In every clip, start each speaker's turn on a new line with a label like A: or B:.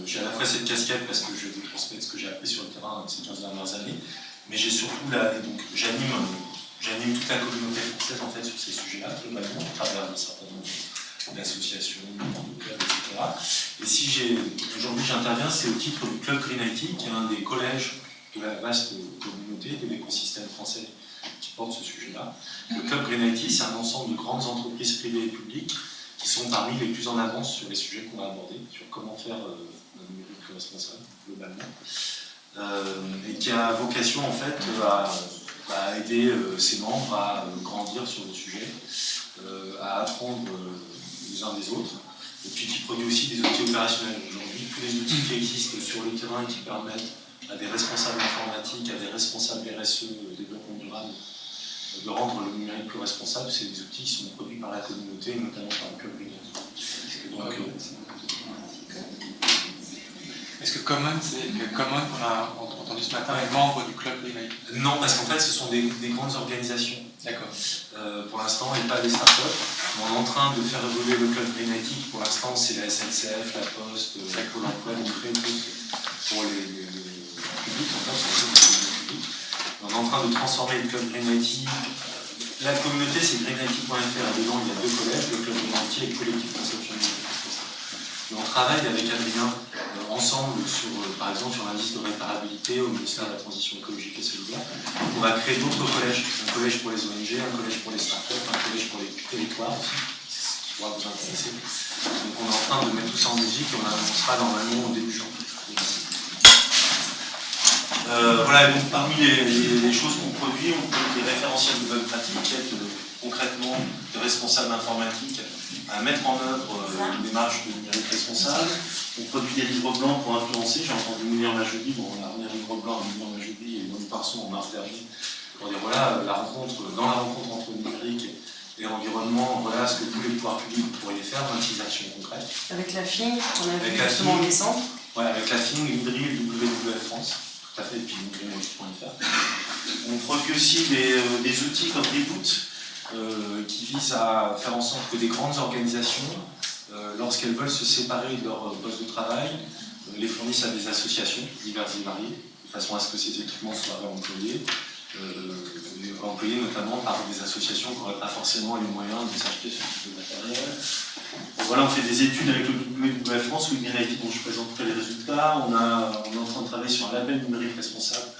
A: J'ai à la fois cette casquette parce que je veux transmettre ce que j'ai appris sur le terrain ces 15 dernières années, mais j'ai surtout j'anime toute la communauté française en fait sur ces sujets-là, globalement, à travers un certain nombre d'associations, de clubs, etc. Et si aujourd'hui j'interviens, c'est au titre du Club Green IT, qui est un des collèges de la vaste communauté de l'écosystème français qui porte ce sujet-là. Le Club Green IT, c'est un ensemble de grandes entreprises privées et publiques qui sont parmi les plus en avance sur les sujets qu'on va aborder, sur comment faire un numérique responsable, globalement, et qui a vocation en fait à aider ses membres à grandir sur le sujet, à apprendre les uns des autres, et puis qui produit aussi des outils opérationnels. Aujourd'hui, tous les outils qui existent sur le terrain qui permettent à des responsables informatiques, à des responsables RSE, développement durable, de rendre le numérique plus responsable, c'est des outils qui sont produits par la communauté, notamment par le Club Green IT.
B: Est-ce que Common, qu'on a entendu ce matin, est membre du Club Green IT?
A: Non, parce qu'en fait, ce sont des grandes organisations.
B: D'accord.
A: Pour l'instant, et pas des startups. On est en train de faire évoluer le Club Green IT. Pour l'instant, c'est la SNCF, la Poste, la Pôle emploi, on crée tous pour les publics. En fait, on est en train de transformer le Club Green IT. La communauté, c'est greenIT.fr. Dedans, il y a 2 collèges, le Club Green IT et le collectif Conception. Et on travaille avec Adrien ensemble, par exemple, sur l'indice de réparabilité au ministère de la Transition écologique et solidaire. On va créer d'autres collèges. Un collège pour les ONG, un collège pour les startups, un collège pour les territoires aussi, ce qui pourra vous intéresser. Donc on est en train de mettre tout ça en musique et on annoncera normalement au début juin. Voilà, donc parmi les choses qu'on produit, on produit des référentiels de bonnes pratiques qui aident concrètement des responsables informatiques à mettre en œuvre une démarche de numérique responsable. On produit des livres blancs pour influencer. J'ai entendu Mounir Majoubi, on a remis un livre blanc à Mounir Majoubi et Monique Parson en mars dernier, pour dire voilà, dans la rencontre entre le numérique et l'environnement, voilà ce que tous les pouvoirs publics pourraient faire dans des actions concrètes.
C: Avec la FING, on a vu justement en décembre.
A: Oui, avec la FING, l'IDRI et le WWF France. Tout à fait, et puis greenwatch.fr. On produit aussi des outils comme Reboot qui visent à faire en sorte que des grandes organisations, lorsqu'elles veulent se séparer de leur poste de travail, les fournissent à des associations diverses et variées, de façon à ce que ces équipements soient réemployés, notamment par des associations qui n'auraient pas forcément les moyens de s'acheter ce type de matériel. Voilà, on fait des études avec le WWF France, où dont je présenterai les résultats. On est en train de travailler sur un label numérique responsable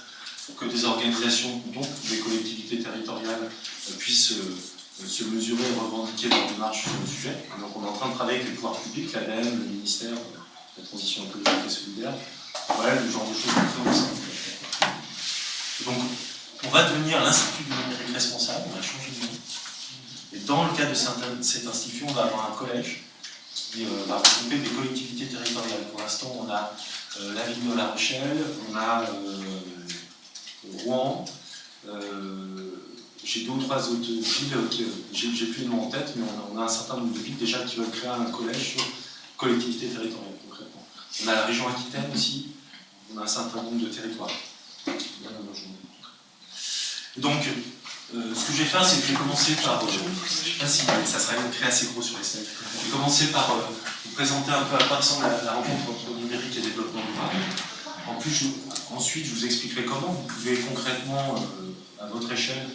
A: pour que des organisations, donc des collectivités territoriales, puissent se mesurer et revendiquer leur démarche sur le sujet. Donc on est en train de travailler avec les pouvoirs publics, l'ADEME, le ministère de la Transition écologique et solidaire. Voilà le genre de choses qu'on fait ensemble. Donc on va devenir l'Institut du numérique responsable, on va changer de nom. Et dans le cadre de cet institut, on va avoir un collège qui va regrouper des collectivités territoriales. Pour l'instant, on a la ville de La Rochelle, on a Rouen, j'ai 2 ou 3 autres villes, j'ai plus le nom en tête, mais on a un certain nombre de villes déjà qui veulent créer un collège sur collectivité territoriale, concrètement. On a la région Aquitaine aussi, on a un certain nombre de territoires. Donc, ce que je vais faire, c'est que je vais commencer par, je ne sais pas si ça sera écrit assez gros sur les slides, je vais commencer par vous présenter un peu à quoi ressemble la rencontre entre numérique et développement durable. Ensuite, je vous expliquerai comment vous pouvez concrètement, à votre échelle,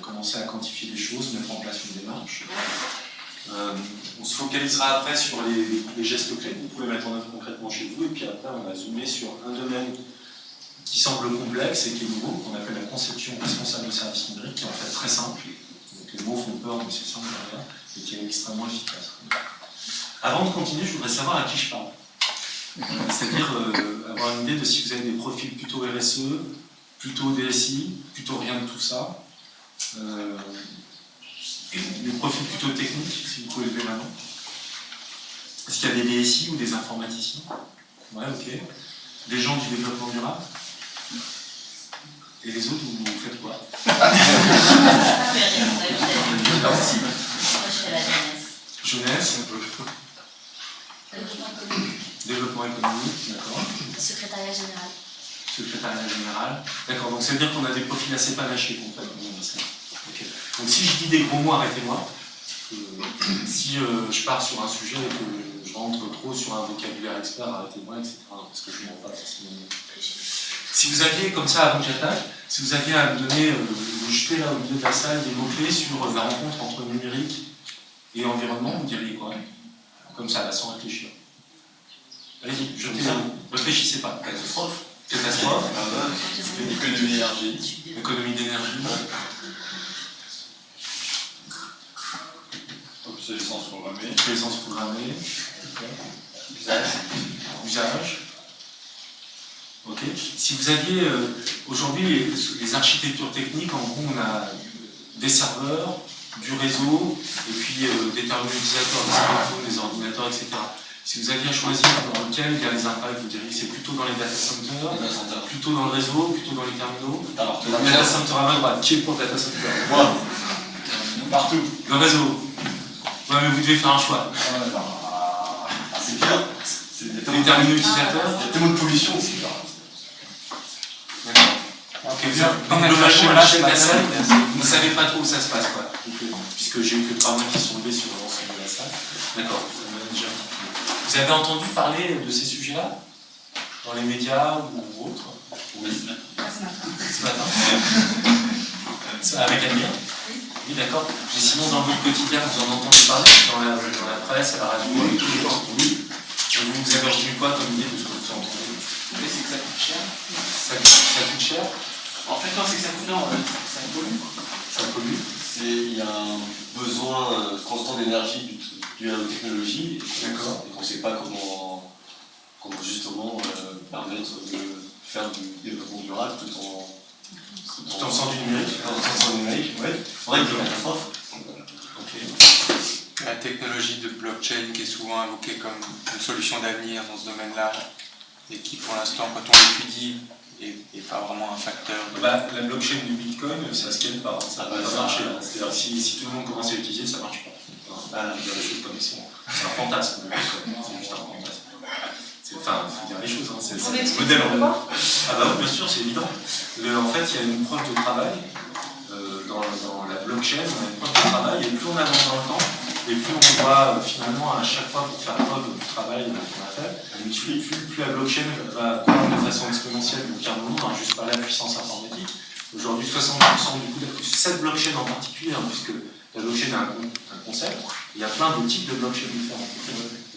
A: commencer à quantifier les choses, mettre en place une démarche. On se focalisera après sur les gestes clés que vous pouvez mettre en œuvre concrètement chez vous, et puis après, on va zoomer sur un domaine qui semble complexe et qui est nouveau, qu'on appelle la conception responsable de services numériques, qui est en fait très simple. Donc les mots font peur, mais c'est simple derrière, et qui est extrêmement efficace. Avant de continuer, je voudrais savoir à qui je parle. C'est-à-dire avoir une idée de si vous avez des profils plutôt RSE, plutôt DSI, plutôt rien de tout ça. Des profils plutôt techniques, si vous pouvez lever la main. Est-ce qu'il y a des DSI ou des informaticiens? Ouais, ok. Des gens du développement durable? Et les autres, vous faites quoi? Jeunesse. Développement économique, d'accord.
D: Secrétariat général.
A: Secrétariat général. D'accord, donc ça veut dire qu'on a des profils assez panachés concrètement. Okay. Donc si je dis des gros mots, arrêtez-moi. Si je pars sur un sujet et que je rentre trop sur un vocabulaire expert, arrêtez-moi, etc. Parce que je ne m'en pas forcément. Si vous aviez, comme ça, avant que j'attaque, si vous aviez à me donner, vous jetez là au milieu de la salle des mots-clés sur la rencontre entre numérique et environnement, vous diriez quoi? Comme ça, là, sans réfléchir. Allez-y, jetez là. Réfléchissez pas.
D: Catastrophe.
A: Catastrophe.
D: Économie d'énergie.
A: Économie d'énergie.
D: Obsolescence programmée.
A: Obsolescence programmée.
D: Usage.
A: Usage. Ok. Si vous aviez aujourd'hui les architectures techniques, en gros, on a des serveurs, du réseau, et puis des terminaux utilisateurs, des smartphones, des ordinateurs, etc. Si vous aviez à choisir dans lequel il y a les impacts, vous diriez que c'est plutôt dans les data centers, plutôt dans le réseau, plutôt dans les terminaux.
D: Alors,
A: Le data center à ma droite, qui est pour le data center?
D: moi, partout.
A: Le réseau. Ouais, mais vous devez faire un choix.
D: C'est bien.
A: Les terminaux utilisateurs.
D: Il y a tellement de pollution, c'est bien.
A: D'accord. Ok, donc globalement, à l'échelle de la salle, vous ne savez pas trop où ça se passe, quoi. Puisque j'ai eu que 3 mains qui sont levées sur l'ensemble de la salle. D'accord, ça m'a déjà un petit peu. Vous avez entendu parler de ces sujets-là dans les médias ou autres? Oui. Ce matin. Avec Amir? Oui, d'accord. Mais sinon, dans votre quotidien, vous en entendez parler dans la presse, à la radio, avec tous les gens? Oui. Et vous avez retenu quoi comme idée de ce que vous entendez?
E: Oui, c'est que ça coûte cher.
A: Ça coûte cher?
E: En fait, non, c'est que ça coûte, non, ça pollue.
A: Ça pollue?
D: Il y a un besoin constant d'énergie dû à la technologie.
A: D'accord.
D: Et qu'on ne sait pas comment justement permettre de faire du développement durable tout en
A: faisant du numérique.
D: Oui. C'est vrai que la catastrophe.
A: Ok.
B: La technologie de blockchain qui est souvent invoquée comme une solution d'avenir dans ce domaine-là, et qui pour l'instant, quand on l'étudie, n'est pas vraiment un facteur.
A: Bah, la blockchain du Bitcoin, ça scanne pas, ça va pas marcher. C'est-à-dire si tout le monde commence à l'utiliser, ça marche pas. Enfin, il y a des choses comme ça. C'est un fantasme, le Bitcoin. C'est juste un fantasme. Enfin, il faut dire les choses. Hein. C'est le modèle en fait. Ah bah oui, bien sûr, c'est évident. En fait, il y a une preuve de travail dans la blockchain, on a une preuve de travail, et plus on avance dans le temps, et plus on doit finalement à chaque fois pour faire preuve du travail qu'on a fait, plus la blockchain va croître de façon exponentielle. Donc à un moment, on n'aura juste pas la puissance informatique. Aujourd'hui, 60% du coup, cette blockchain en particulier, hein, puisque la blockchain a un concept, il y a plein de types de blockchain différents.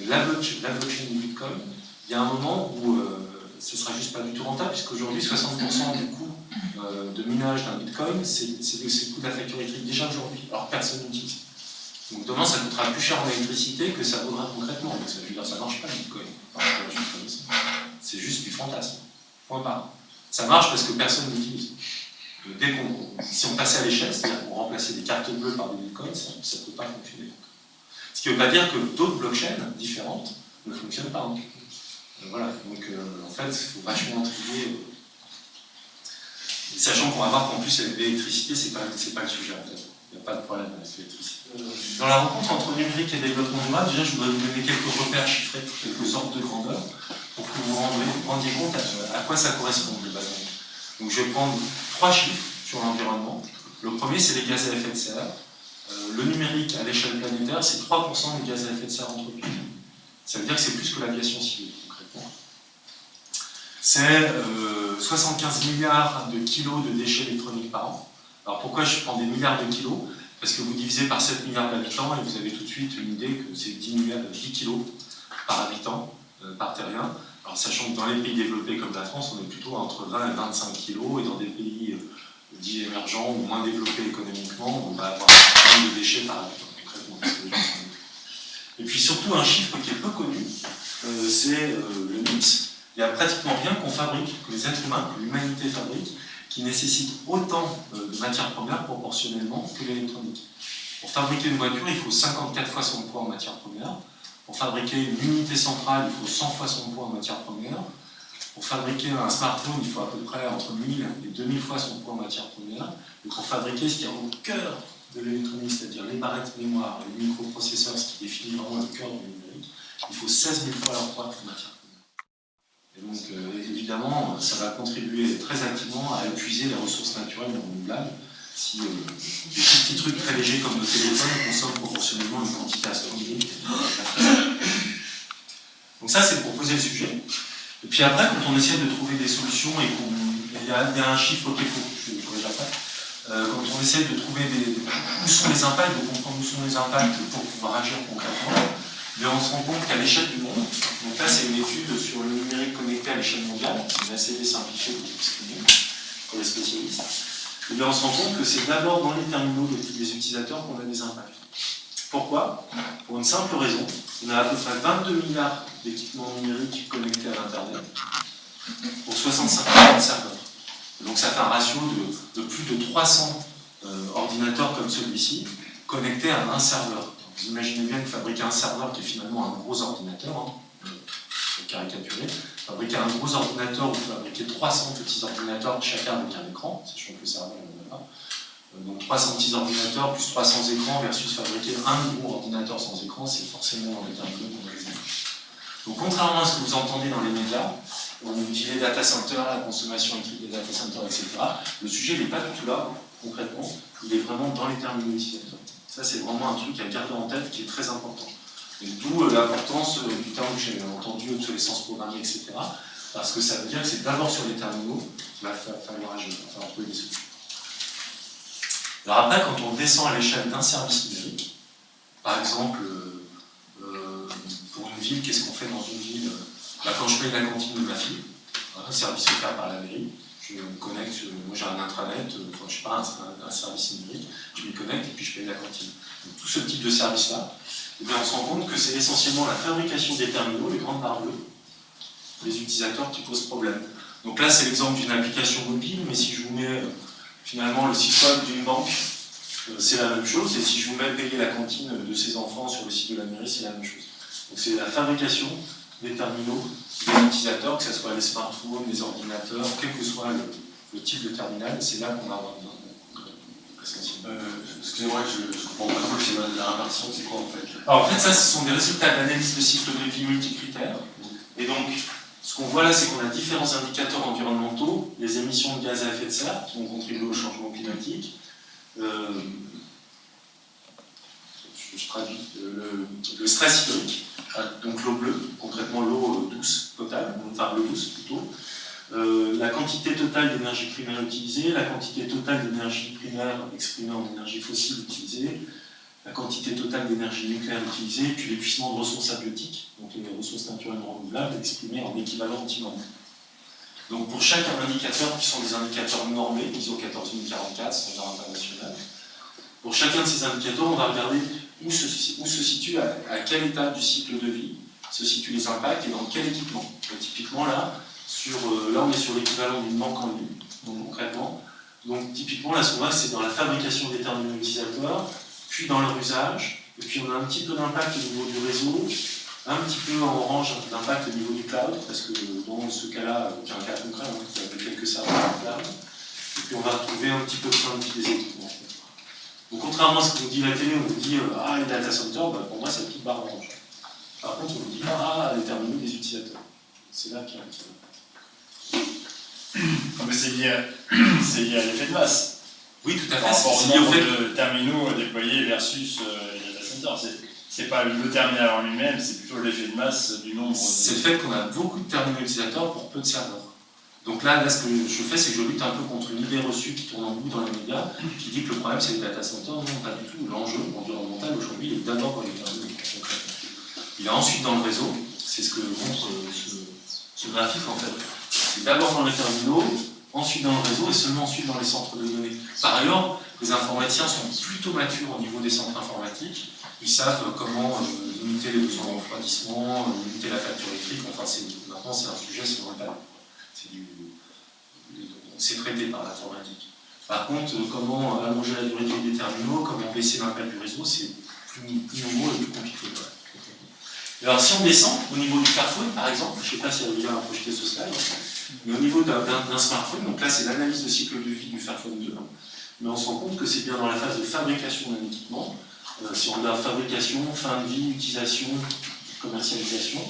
A: La blockchain du Bitcoin, il y a un moment où ce ne sera juste pas du tout rentable, puisqu'aujourd'hui, 60% du coût de minage d'un Bitcoin, c'est le coût de la facture électrique déjà aujourd'hui, alors personne n'utilise. Donc demain, ça coûtera plus cher en électricité que ça vaudra concrètement. Donc ça veut dire ça ne marche pas le Bitcoin. C'est juste du fantasme. Point barre. Ça marche parce que personne n'utilise. Si on passait à l'échelle, c'est-à-dire qu'on remplaçait des cartes bleues par des Bitcoins, ça ne peut pas fonctionner. Ce qui ne veut pas dire que d'autres blockchains différentes ne fonctionnent pas. Hein. Voilà, donc en fait, il faut vachement trier. Sachant qu'on va voir qu'en plus, l'électricité, c'est pas le sujet en fait. Il n'y a pas de problème avec l'électricité. Dans la rencontre entre numérique et développement durable, déjà, je voudrais vous donner quelques repères chiffrés, quelques ordres de grandeur, pour que vous vous rendiez compte à quoi ça correspond globalement. Donc je vais prendre 3 chiffres sur l'environnement. Le premier, c'est les gaz à effet de serre. Le numérique à l'échelle planétaire, c'est 3% des gaz à effet de serre entrepris. Ça veut dire que c'est plus que l'aviation civile, concrètement. C'est 75 milliards de kilos de déchets électroniques par an. Alors pourquoi je prends des milliards de kilos? Parce que vous divisez par 7 milliards d'habitants et vous avez tout de suite une idée que c'est 10 kilos par habitant, par terrien. Alors sachant que dans les pays développés comme la France, on est plutôt entre 20 et 25 kilos, et dans des pays dits émergents ou moins développés économiquement, on va avoir moins de déchets par habitant, concrètement. Et puis surtout un chiffre qui est peu connu, c'est le mix. Il y a pratiquement rien qu'on fabrique, que les êtres humains, que l'humanité fabrique, qui nécessite autant de matières premières proportionnellement que l'électronique. Pour fabriquer une voiture, il faut 54 fois son poids en matières premières. Pour fabriquer une unité centrale, il faut 100 fois son poids en matières premières. Pour fabriquer un smartphone, il faut à peu près entre 1000 et 2000 fois son poids en matières premières. Et pour fabriquer ce qui est au cœur de l'électronique, c'est-à-dire les barrettes mémoire, les microprocesseurs, ce qui définit vraiment le cœur du numérique, il faut 16 000 fois leur poids en matières premières. Et donc, évidemment, ça va contribuer très activement à épuiser les ressources naturelles non renouvelables si des petits trucs très légers comme nos téléphones consomment proportionnellement une quantité astronomique. ça, c'est pour poser le sujet. Et puis après, quand on essaie de trouver des solutions et il y a un chiffre qu'il faut, je corrige après, quand on essaie de trouver où sont les impacts, de comprendre où sont les impacts pour pouvoir agir concrètement, mais on se rend compte qu'à l'échelle du monde, donc là c'est une étude sur le numérique connecté à l'échelle mondiale, c'est une ACV simplifiée pour les spécialistes, et bien on se rend compte que c'est d'abord dans les terminaux des utilisateurs qu'on a des impacts. Pourquoi? Pour une simple raison, on a à peu près 22 milliards d'équipements numériques connectés à l'Internet pour 65 millions de serveurs. Donc ça fait un ratio de plus de 300 ordinateurs comme celui-ci connectés à un serveur. Donc, vous imaginez bien que fabriquer un serveur qui est finalement un gros ordinateur, caricaturé, fabriquer un gros ordinateur ou fabriquer 300 petits ordinateurs, chacun avec un écran, sachant que le serveur il n'y en a pas. Donc 300 petits ordinateurs plus 300 écrans versus fabriquer un gros ordinateur sans écran, c'est forcément dans les terminaux qu'on va les faire. Donc contrairement à ce que vous entendez dans les médias, on nous dit les data centers, la consommation électrique des data centers, etc. Le sujet n'est pas du tout là, concrètement, il est vraiment dans les terminaux utilisateurs. Ça, c'est vraiment un truc à garder en tête qui est très important. Et d'où l'importance du terme que j'ai entendu, obsolescence programmée, etc. Parce que ça veut dire que c'est d'abord sur les terminaux qu'il va falloir agir, il va falloir trouver des solutions. Alors après, quand on descend à l'échelle d'un service numérique, par exemple, pour une ville, qu'est-ce qu'on fait dans une ville? Quand je paye la cantine de ma fille, un service offert par la mairie, je me connecte, moi j'ai un intranet, enfin, je sais pas, un service numérique, je m'y connecte et puis je paye la cantine. Donc, tout ce type de service-là, eh bien, on se rend compte que c'est essentiellement la fabrication des terminaux, les grandes barres bleues, des utilisateurs qui posent problème. Donc là, c'est l'exemple d'une application mobile, mais si je vous mets finalement le site web d'une banque, c'est la même chose, et si je vous mets payer la cantine de ses enfants sur le site de la mairie, c'est la même chose. Donc c'est la fabrication des terminaux, des utilisateurs, que ce soit les smartphones, les ordinateurs, quel que soit le type de terminal, c'est là qu'on va avoir besoin de
D: Excusez-moi, je comprends pas trop le schéma de la répartition, c'est quoi en fait?
A: Alors en fait, ça, ce sont des résultats d'analyse de cycle de vie multicritères. Et donc, ce qu'on voit là, c'est qu'on a différents indicateurs environnementaux, les émissions de gaz à effet de serre qui vont contribuer au changement climatique. Je traduis le stress hydrique, donc l'eau bleue, concrètement l'eau douce, potable, enfin l'eau douce plutôt. La quantité totale d'énergie primaire utilisée, la quantité totale d'énergie primaire exprimée en énergie fossile utilisée, la quantité totale d'énergie nucléaire utilisée, puis l'épuisement de ressources abiotiques, donc les ressources naturelles non renouvelables, exprimées en équivalent anti-normé. Donc pour chaque indicateur, qui sont des indicateurs normés, ISO 14044, standard international, pour chacun de ces indicateurs, on va regarder où se situe, à quelle étape du cycle de vie se situent les impacts et dans quel équipement. Et typiquement là, on est sur l'équivalent d'une banque en ligne, donc concrètement. Donc typiquement là, ce qu'on voit, c'est dans la fabrication des terminaux utilisateurs, puis dans leur usage, et puis on a un petit peu d'impact au niveau du réseau, un petit peu en orange d'impact au niveau du cloud, parce que dans ce cas-là, j'ai un cas concret, il y avait quelques serveurs dans le cloud, et puis on va retrouver un petit peu de fin de vie des équipements. Donc contrairement à ce que nous dit la télé, on nous dit ah les data centers, pour moi c'est la petite barre orange. Par contre on nous dit ah les terminaux des utilisateurs. C'est là qu'il y a un petit
F: peu. Mais c'est lié à l'effet de masse.
A: Oui, tout à fait.
F: Par rapport au nombre de terminaux déployés versus les data centers. C'est pas le terminal en lui-même, c'est plutôt l'effet de masse du nombre.
A: C'est le fait qu'on a beaucoup de terminaux utilisateurs pour peu de serveurs. Donc là, ce que je fais, c'est que je lutte un peu contre une idée reçue qui tourne en bout dans les médias, qui dit que le problème c'est les data centers. Non, pas du tout. L'enjeu environnemental aujourd'hui, il est d'abord dans les terminaux. Il est ensuite dans le réseau. C'est ce que montre ce graphique en fait. C'est d'abord dans les terminaux, ensuite dans le réseau et seulement ensuite dans les centres de données. Par ailleurs, les informaticiens sont plutôt matures au niveau des centres informatiques. Ils savent comment limiter les besoins de refroidissement, limiter la facture électrique. Enfin, maintenant, c'est un sujet sur le panneau. C'est traité par l'informatique. Par contre, comment allonger la durée de vie des terminaux, comment baisser l'impact du réseau, c'est plus nouveau et plus compliqué. Alors, si on descend au niveau du smartphone, par exemple, je ne sais pas si Adrien a projeté ce slide, mais au niveau d'un smartphone, donc là, c'est l'analyse de cycle de vie du Fairphone 2. Mais on se rend compte que c'est bien dans la phase de fabrication d'un équipement. Si on regarde fabrication, fin de vie, utilisation, commercialisation,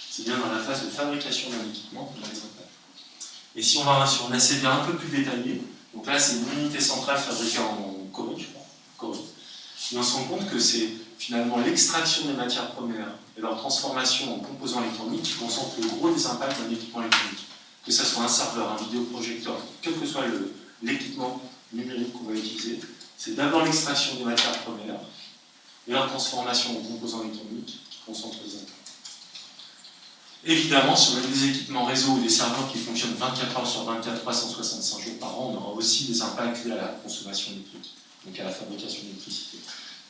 A: c'est bien dans la phase de fabrication d'un équipement qu'on a les impacts. Et si on va sur un ACV un peu plus détaillé, donc là c'est une unité centrale fabriquée en Corée, je crois, Corée. Et on se rend compte que c'est finalement l'extraction des matières premières et leur transformation en composants électroniques qui concentrent le gros des impacts d'un équipement électronique. Que ce soit un serveur, un vidéoprojecteur, quel que soit l'équipement numérique qu'on va utiliser, c'est d'abord l'extraction des matières premières et leur transformation en composants électroniques qui concentrent les impacts. Évidemment, si on a des équipements réseau ou des serveurs qui fonctionnent 24 heures sur 24, 365 jours par an, on aura aussi des impacts liés à la consommation électrique, donc à la fabrication d'électricité.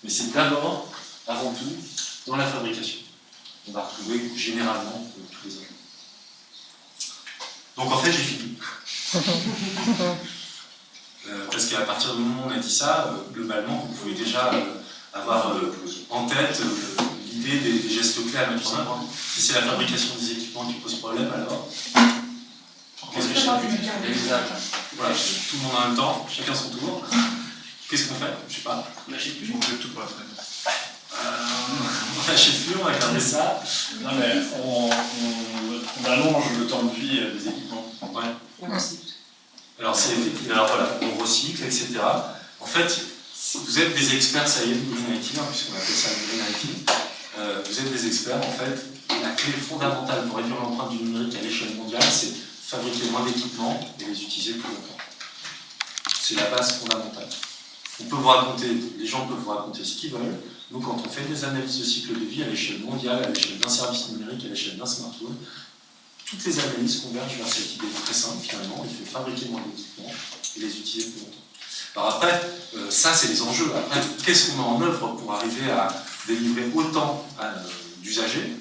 A: Mais c'est d'abord, avant tout, dans la fabrication. On va retrouver généralement tous les éléments. Donc en fait, j'ai fini. Parce qu'à partir du moment où on a dit ça, globalement, vous pouvez déjà avoir en tête l'idée des gestes clés à mettre en œuvre. Si c'est la fabrication des équipements qui pose problème, alors qu'est-ce que je fais? Voilà, tout le monde en même temps, chacun son tour. Qu'est-ce qu'on fait? Je sais pas.
E: On n'achète plus.
F: On fait tout pas très.
A: On n'achète plus, on va garder ça.
F: Non mais on allonge le temps de vie des équipements.
A: Ouais. Alors, alors voilà, on recycle, etc. En fait, vous êtes des experts, ça y est, du Green IT, puisqu'on appelle ça le Green IT. Vous êtes des experts, en fait. La clé fondamentale pour réduire l'empreinte du numérique à l'échelle mondiale, c'est fabriquer moins d'équipements et les utiliser plus longtemps. C'est la base fondamentale. On peut vous raconter, les gens peuvent vous raconter ce qu'ils veulent. Nous, quand on fait des analyses de cycle de vie à l'échelle mondiale, à l'échelle d'un service numérique, à l'échelle d'un smartphone, toutes les analyses convergent vers cette idée très simple, finalement, il faut fabriquer moins d'équipements et les utiliser plus longtemps. Alors après, ça c'est les enjeux. Après, qu'est-ce qu'on met en œuvre pour arriver à délivrer autant d'usagers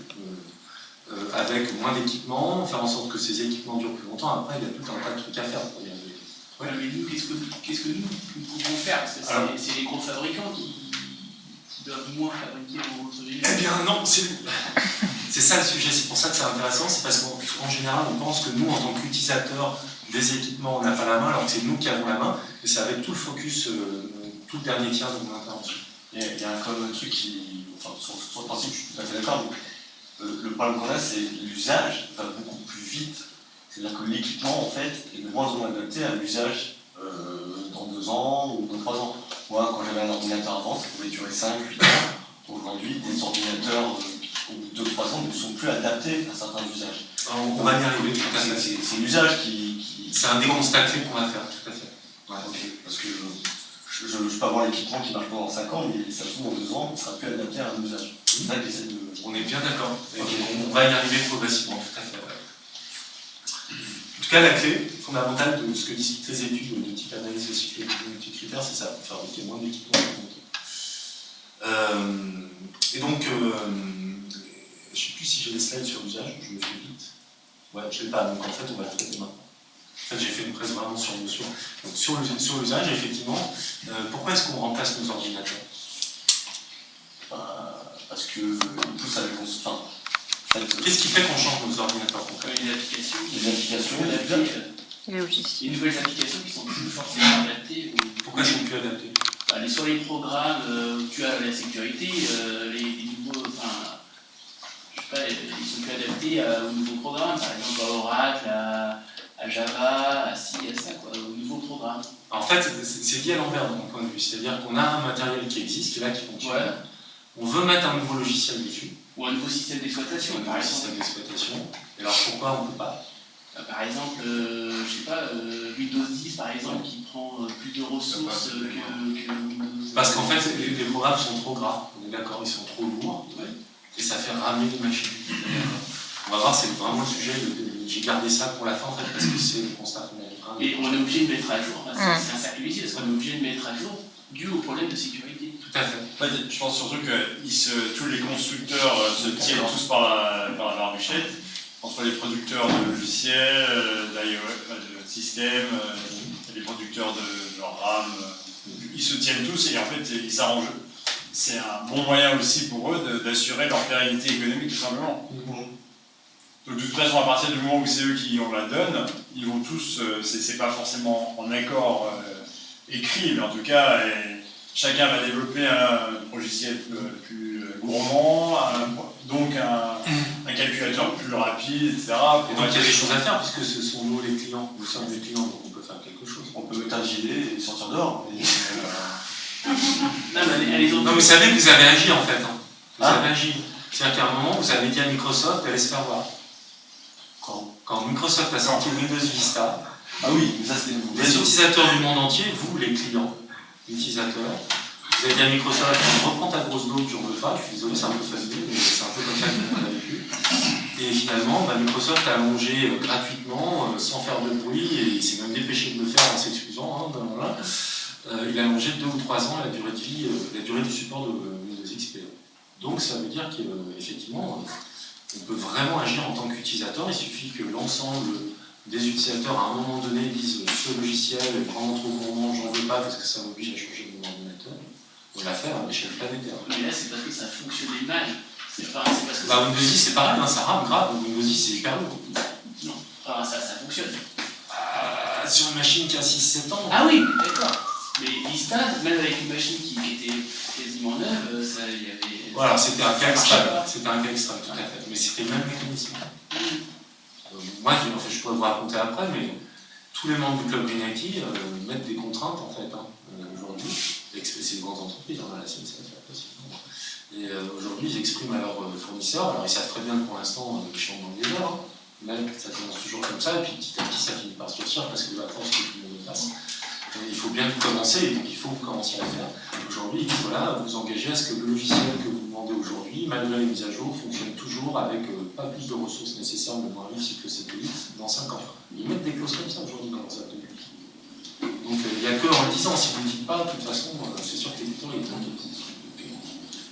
A: avec moins d'équipements, faire en sorte que ces équipements durent plus longtemps? Après, il y a tout un tas de trucs à faire pour y arriver.
E: Ouais, mais nous, qu'est-ce que nous pouvons faire? Parce que c'est les gros fabricants qui doivent moins fabriquer vos solutions.
A: Eh bien non, c'est ça le sujet, c'est pour ça que c'est intéressant, c'est parce qu'en général on pense que nous en tant qu'utilisateurs des équipements on n'a pas la main alors que c'est nous qui avons la main et c'est avec tout le focus, tout le dernier tiers de mon intervention.
D: Il y a quand même un truc qui, enfin sur le principe je suis tout à fait d'accord, mais le problème qu'on a c'est l'usage va beaucoup plus vite, c'est-à-dire que l'équipement en fait est de moins en moins adapté à l'usage dans 2 ans ou dans 3 ans. Moi quand j'avais un ordinateur avant ça pouvait durer 5, 8 ans, aujourd'hui des ordinateurs au bout de 2-3 ans ne sont plus adaptés à certains usages.
A: On va y arriver, tout à fait.
D: C'est l'usage qui...
A: C'est un des constats clés qu'on va faire, tout à fait.
D: Ouais, ok, parce que je peux avoir l'équipement qui marche pendant 5 ans, mais ça se trouve en 2 ans, il ne sera plus adapté à un usage. C'est ça que j'essaie de...
A: On est bien d'accord.
D: Okay.
A: On va y arriver progressivement, tout à fait. En tout cas, la clé fondamentale de ce que disent toutes les études de type analyse de cycle de multicritères, c'est ça, fabriquer moins d'équipements plus longtemps. Et donc, je ne sais plus si j'ai les slides sur l'usage, je le fais vite. Ouais, je ne l'ai pas, donc en fait, on va le traiter maintenant. En fait, j'ai fait une presse vraiment sur notion. Donc, sur l'usage, effectivement, pourquoi est-ce qu'on remplace nos ordinateurs?
D: Parce qu'ils poussent à la consommation.
A: Qu'est-ce qui fait qu'on change nos ordinateurs
E: Comme les applications,
D: Les applications,
C: Les logiciels.
E: les nouvelles applications qui sont plus forcément adaptées.
A: Pourquoi elles sont plus adaptées?
E: Sur les programmes où tu as la sécurité, les nouveaux, enfin, je sais pas, ils sont plus adaptés aux nouveaux programmes, par exemple à Oracle, à Java, à ci, à ça, quoi, aux nouveaux programmes.
A: En fait, c'est dit à l'envers de mon point de vue. C'est-à-dire qu'on a un matériel qui existe, qui est là, qui fonctionne.
E: Ouais.
A: On veut mettre un nouveau logiciel dessus,
E: Ou un nouveau système d'exploitation,
A: un
E: par
A: nouveau
E: exemple.
A: système d'exploitation. Et alors pourquoi on ne peut pas?
E: Par exemple, je sais pas, Windows 10 par exemple, qui prend plus de ressources que...
A: Parce qu'en fait, les programmes sont trop gras. On est d'accord, ils sont trop lourds.
E: Ouais.
A: Et ça fait ramer les machines. On va voir, c'est vraiment le sujet. J'ai gardé ça pour la fin, en fait, parce que c'est le constat fondamental.
E: Et on est obligé de mettre à jour, c'est un cercle vicieux, parce qu'on est obligé de mettre à jour dû au problème de sécurité.
A: Tout à fait.
F: En fait, je pense surtout que tous les constructeurs se tiennent tous par la ruchette, entre les producteurs de logiciels, d'iOS, de systèmes, les producteurs de genre RAM, ils se tiennent tous et en fait ils s'arrangent. C'est un bon moyen aussi pour eux d'assurer leur pérennité économique tout simplement. Donc de toute façon, à partir du moment où c'est eux qui ont la donne, ils vont tous, c'est pas forcément en accord écrit, mais en tout cas, chacun va développer un logiciel plus gourmand, donc un calculateur plus rapide, etc.
A: Et donc il y a des choses à faire, puisque ce sont nous les clients, nous sommes les clients, donc on peut faire quelque chose.
D: On peut mettre un gilet et sortir dehors.
E: Non, mais allez-y.
A: Non, mais vous savez que vous avez agi en fait. Hein. Vous
D: Ah.
A: avez agi. C'est-à-dire qu'à un moment, vous avez dit à Microsoft d'aller se faire voir. Quand Microsoft a sorti Windows Vista,
D: Ah oui, mais ça c'est nouveau.
A: les utilisateurs du monde entier, vous, les clients, utilisateurs, vous avez dit à Microsoft, reprends ta grosse dose, j'en veux pas, je suis désolé, c'est un peu facile, mais c'est un peu comme ça qu'on a vécu. Et finalement, Microsoft a allongé gratuitement, sans faire de bruit, et il s'est même dépêché de le faire en s'excusant, il a allongé 2 ou 3 ans la durée de vie, la durée du support de Windows XP. Donc ça veut dire qu'effectivement, on peut vraiment agir en tant qu'utilisateur, il suffit que l'ensemble des utilisateurs à un moment donné disent ce logiciel est vraiment trop gourmand, j'en veux pas parce que ça m'oblige à changer mon ordinateur. On l'a fait à l'échelle planétaire.
E: Mais là, c'est parce que ça fonctionnait mal. C'est parce que
A: Windows 10 c'est pareil, ça rame grave, Windows 10 c'est hyper lourd.
E: Non, ça fonctionne.
A: Sur une machine qui a 6-7 ans.
E: Ah oui, d'accord. Mais Vista, même avec une machine qui était quasiment neuve, ça y avait.
A: Voilà, c'était un cas extrême, tout à fait. Mais c'était le même mécanisme. Moi, je pourrais vous raconter après, mais tous les membres du club Green IT mettent des contraintes en fait aujourd'hui. C'est une grande entreprise, la SNCF, et aujourd'hui, ils expriment à leurs fournisseurs. Alors, ils savent très bien que pour l'instant, ils sont dans les heures, même ça commence toujours comme ça, et puis petit à petit, ça finit par se durcir parce que la force que tout le monde passe. Il faut bien commencer, donc il faut que vous commenciez à le faire. Aujourd'hui, ils disent voilà, vous engagez à ce que le logiciel que vous demandez aujourd'hui, malgré les mises à jour, fonctionne toujours avec pas plus de ressources nécessaires, mais moins riche cycle satellite dans 5 ans. Ils mettent des clauses comme ça aujourd'hui dans leurs appels. Donc il n'y a que en le disant, si vous ne le dites pas, de toute façon, c'est sûr que l'éditeur est tranquille.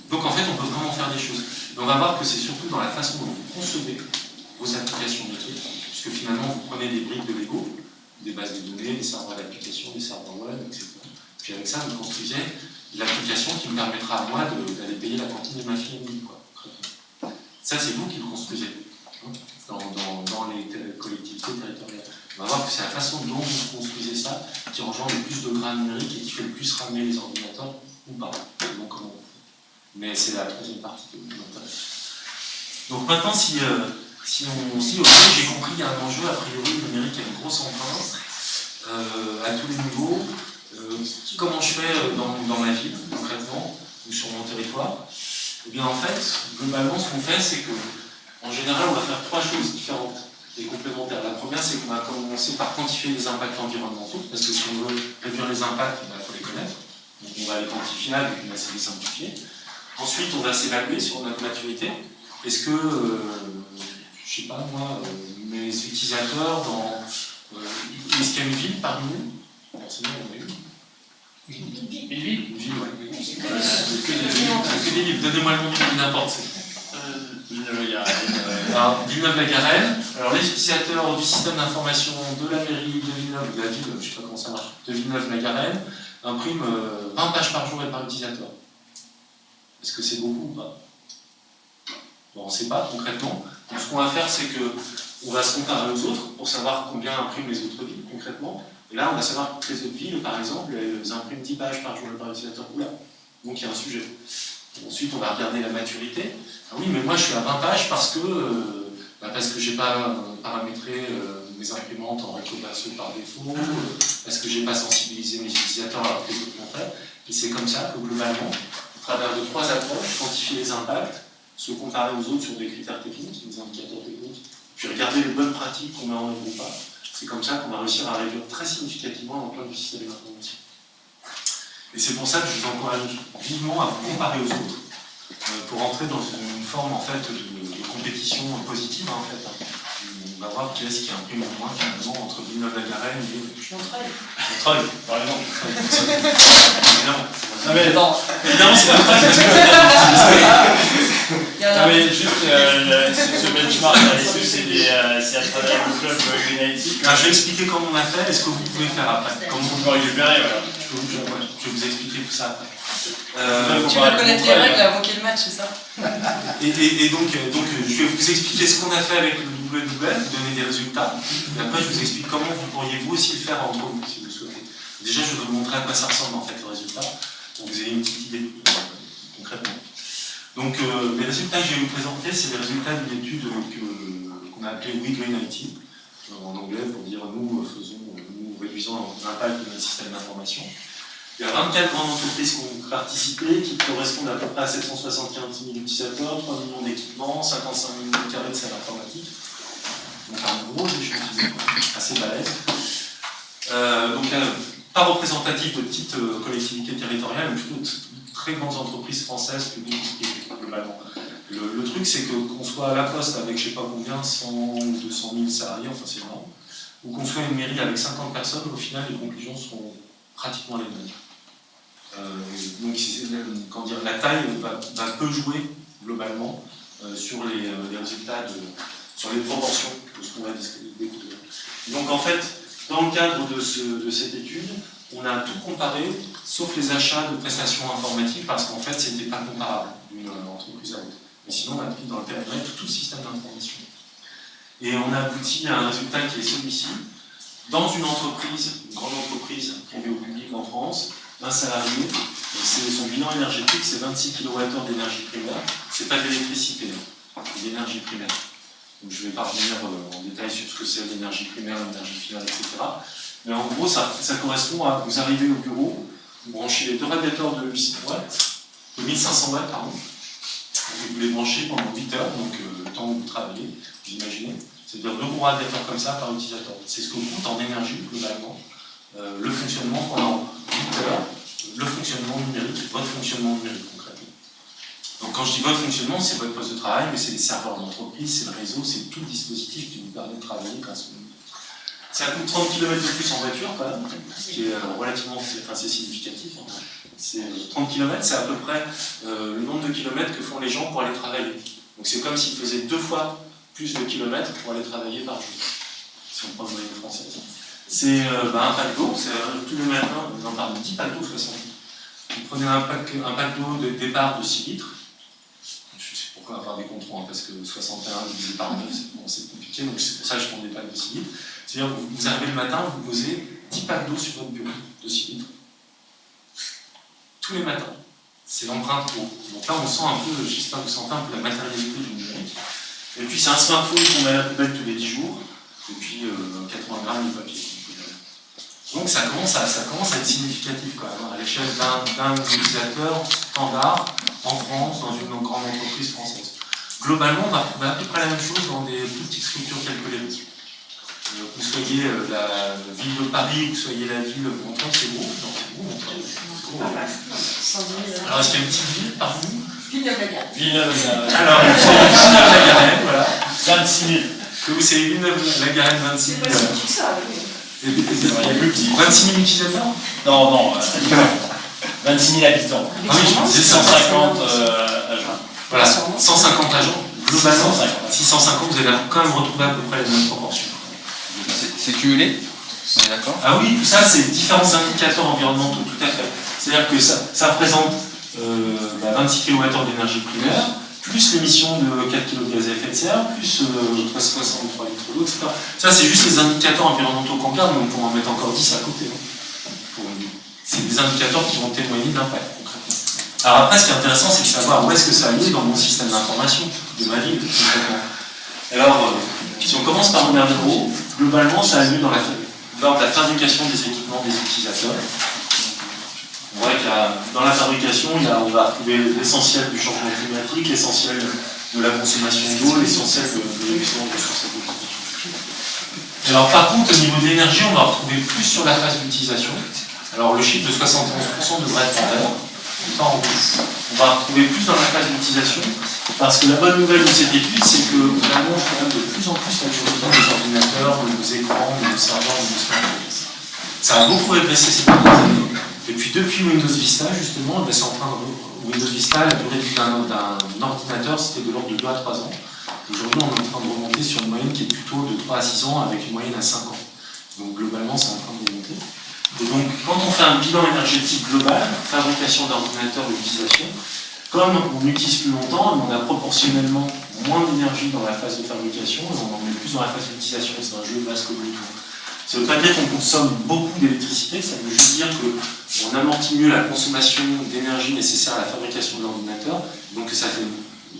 A: Donc en fait, on peut vraiment faire des choses. Et on va voir que c'est surtout dans la façon dont vous concevez vos applications métiers, puisque finalement, vous prenez des briques de Lego, des bases de données, des serveurs d'application, des serveurs web, etc. Puis avec ça, vous construisez l'application qui me permettra à moi d'aller payer la cantine de ma fille et demie, quoi. Ça, c'est vous qui le construisez dans les collectivités territoriales. On va voir que c'est la façon dont vous construisez ça qui engendre le plus de grains numériques et qui fait le plus ramener les ordinateurs ou pas. Donc, comment on fait. Mais c'est la troisième partie de l'intérêt. Donc maintenant, si on se dit, ok, j'ai compris, il y a un enjeu, a priori, le numérique a une grosse empreinte à tous les niveaux. Comment je fais dans ma ville, concrètement, ou sur mon territoire? Eh bien, en fait, globalement, ce qu'on fait, c'est que, en général, on va faire 3 choses différentes et complémentaires. La première, c'est qu'on va commencer par quantifier les impacts environnementaux, parce que si on veut réduire les impacts, il faut les connaître. Donc, on va les quantifier avec une assez simplifiée. Ensuite, on va s'évaluer sur notre maturité. Est-ce que, je sais pas moi, mes utilisateurs est-ce qu'il y a une ville parmi nous? Forcément, on a une.
E: Une ville?
A: Une ville, oui. Que des villes. Donnez-moi le nom d'une ville n'importe. Villeneuve-la-Garenne. Alors, les utilisateurs du système d'information de la mairie de Villeneuve, de la ville, je ne sais pas comment ça marche, de Villeneuve-la-Garenne, impriment 20 pages par jour et par utilisateur. Est-ce que c'est beaucoup ou pas? Bon, on ne sait pas concrètement. Donc, ce qu'on va faire, c'est qu'on va se comparer aux autres pour savoir combien impriment les autres villes concrètement. Et là, on va savoir que les autres villes, par exemple, elles impriment 10 pages par jour et par utilisateur. Oula, donc il y a un sujet. Ensuite, on va regarder la maturité. Ah oui, mais moi, je suis à 20 pages parce que je n'ai pas paramétré mes imprimantes en recto verso par défaut, parce que je n'ai pas sensibilisé mes utilisateurs alors que les autres l'ont fait. Et c'est comme ça que, globalement, à travers de 3 approches, quantifier les impacts, se comparer aux autres sur des critères techniques, des indicateurs techniques, puis regarder les bonnes pratiques qu'on met en œuvre ou pas. C'est comme ça qu'on va réussir à réduire très significativement l'empreinte du système d'information. Et c'est pour ça que je vous encourage vivement à vous comparer aux autres, pour entrer dans une forme en fait, de compétition positive. En fait. On va voir qui est-ce qui imprime le moins finalement entre Villeneuve-la-Garenne et Montreuil, par exemple. Évidemment.
F: Non mais attends,
A: Évidemment, c'est pas parce
F: non mais juste ce benchmark, est-ce que c'est à travers le club Green IT?
A: je vais expliquer comment on a fait et ce que vous pouvez faire après. Comment
F: On peut récupérer, voilà.
A: Je vais vous expliquer tout ça après.
C: Tu veux connaître les règles avant qu'il y ait le match, c'est ça?
A: Et donc, je vais vous expliquer ce qu'on a fait avec le WWF, vous donner des résultats, et après je vous explique comment vous pourriez vous aussi le faire entre vous, si vous le souhaitez. Déjà, je vais vous montrer à quoi ça ressemble en fait le résultat, pour que vous ayez une petite idée concrètement. Donc, les résultats que je vais vous présenter, c'est les résultats d'une étude qu'on a appelée We Green IT, en anglais, pour dire nous réduisons l'impact de notre système d'information. Il y a 24 grandes entreprises qui ont participé, qui correspondent à peu près à 775 000 utilisateurs, 3 millions d'équipements, 55 000 m² de salle informatique. Donc un gros échantillon, assez balèze. Pas représentatif de petites collectivités territoriales, mais plutôt de très grandes entreprises françaises, publiques et privées, globalement. Le truc, c'est qu'on soit à la Poste avec je ne sais pas combien, 100 ou 200 000 salariés, enfin c'est énorme, ou qu'on soit une mairie avec 50 personnes, au final, les conclusions seront pratiquement les mêmes. Donc, quand dire, la taille va peu jouer, globalement, sur les résultats, sur les proportions de ce qu'on va découvrir. Donc, en fait, dans le cadre de cette étude, on a tout comparé, sauf les achats de prestations informatiques, parce qu'en fait, ce n'était pas comparable d'une entreprise à l'autre. Mais sinon, on a pris dans le périmètre tout le système d'information. Et on a abouti à un résultat qui est celui-ci. Dans une entreprise, une grande entreprise privée ou publique en France, un salarié, son bilan énergétique, c'est 26 kWh d'énergie primaire. C'est pas de l'électricité, c'est d'énergie primaire. Donc, je ne vais pas revenir en détail sur ce que c'est l'énergie primaire, l'énergie finale, etc. Mais en gros, ça correspond à vous arrivez au bureau, vous branchez les deux radiateurs de 800 watts, de 1500 watts, pardon. Vous les branchez pendant 8 heures, donc le temps où vous travaillez, vous imaginez. C'est-à-dire 2 gros radiateurs comme ça par utilisateur. C'est ce que coûte en énergie, globalement, le fonctionnement pendant 8 heures, le fonctionnement numérique, votre fonctionnement numérique, concrètement. Donc quand je dis votre fonctionnement, c'est votre poste de travail, mais c'est les serveurs de l'entreprise, c'est le réseau, c'est tout le dispositif qui vous permet de travailler grâce au numérique. Ça coûte 30 km de plus en voiture, quand même, ce qui est relativement assez significatif. Hein. C'est 30 km, c'est à peu près le nombre de kilomètres que font les gens pour aller travailler. Donc c'est comme s'ils faisaient 2 fois plus de kilomètres pour aller travailler par jour, si on prend le moyen français. C'est un pack d'eau, tous les matins, on en parle de 10 packs d'eau 60. Vous prenez un pack d'eau de départ de 6 litres. Je sais pourquoi avoir des contrôles, hein, parce que 61 divisé par 9, c'est compliqué, donc c'est pour ça que je prends des packs de 6 litres. C'est-à-dire que vous arrivez le matin, vous posez 10 packs d'eau sur votre bureau de 6 litres. Tous les matins. C'est l'empreinte eau. Donc là, on sent un peu, j'espère que vous sentez un peu la matérialité du numérique. Et puis c'est un smartphone qu'on met à la poubelle tous les 10 jours, et puis 80 grammes de papier. Donc ça commence à être significatif quand même, à l'échelle d'un utilisateur standard en France, dans une grande entreprise française. Globalement, on va retrouver à peu près la même chose dans des plus petites structures telles que les nôtres. Vous soyez la ville de Paris, vous soyez la ville de Montreuil, c'est gros. Non, c'est gros, Montreuil. Alors, est-ce qu'il y a une petite ville parmi vous?
C: Villeneuve-la-Garenne.
A: Villeneuve-la-Garenne. Alors, Villeneuve-la-Garenne, voilà.
F: 26 000.
A: Que vous savez, Villeneuve-la-Garenne, 26 000.
C: C'est pas si petit que ça, oui.
F: Il y a plus petit.
A: 26 000 utilisateurs?
F: Non, 26 000 habitants.
A: Ah oui, je disais
F: 150 agents.
A: Voilà, 150 agents. Globalement,
F: 650.
A: 650, vous allez quand même retrouver à peu près les mêmes proportions.
B: C'est cumulé? On est d'accord?
A: Ah oui, tout ça, c'est différents indicateurs environnementaux, tout à fait. C'est-à-dire que ça représente 26 kWh d'énergie primaire, plus l'émission de 4 kg de gaz à effet de serre, plus 63 litres d'eau, etc. Ça, c'est juste les indicateurs environnementaux qu'on garde, mais on pourra en mettre encore 10 à côté. C'est des indicateurs qui vont témoigner de l'impact, concrètement. Alors après, ce qui est intéressant, c'est de savoir où est-ce que ça a lieu dans mon système d'information de ma ville, concrètement. Alors, si on commence par mon bureau, globalement, ça a lieu lors de la fabrication des équipements des utilisateurs. On voit qu'il y a, dans la fabrication, on va retrouver l'essentiel du changement climatique, l'essentiel de la consommation d'eau, l'essentiel de l'émission de ressources énergétiques. Alors par contre, au niveau de l'énergie, on va retrouver plus sur la phase d'utilisation. Alors le chiffre de 71% devrait être en vert, pas en rouge. On va retrouver plus dans la phase d'utilisation, parce que la bonne nouvelle de cette étude, c'est qu'on allonge quand même de plus en plus la durée de vie des ordinateurs, de nos écrans, de nos serveurs, de nos smartphones. Ça a beaucoup régressé ces dernières années. Et puis depuis Windows Vista, justement, c'est en train de... Windows Vista, la durée de vie d'un ordinateur, c'était de l'ordre de 2 à 3 ans. Aujourd'hui, on est en train de remonter sur une moyenne qui est plutôt de 3 à 6 ans, avec une moyenne à 5 ans. Donc globalement, c'est en train de remonter. Et donc, quand on fait un bilan énergétique global, fabrication d'ordinateurs et utilisation, comme on utilise plus longtemps, on a proportionnellement moins d'énergie dans la phase de fabrication, et on en met plus dans la phase d'utilisation. C'est un jeu vaste comme le tout. Ça ne veut pas dire qu'on consomme beaucoup d'électricité, ça veut juste dire qu'on amortit mieux la consommation d'énergie nécessaire à la fabrication de l'ordinateur, donc que ça fait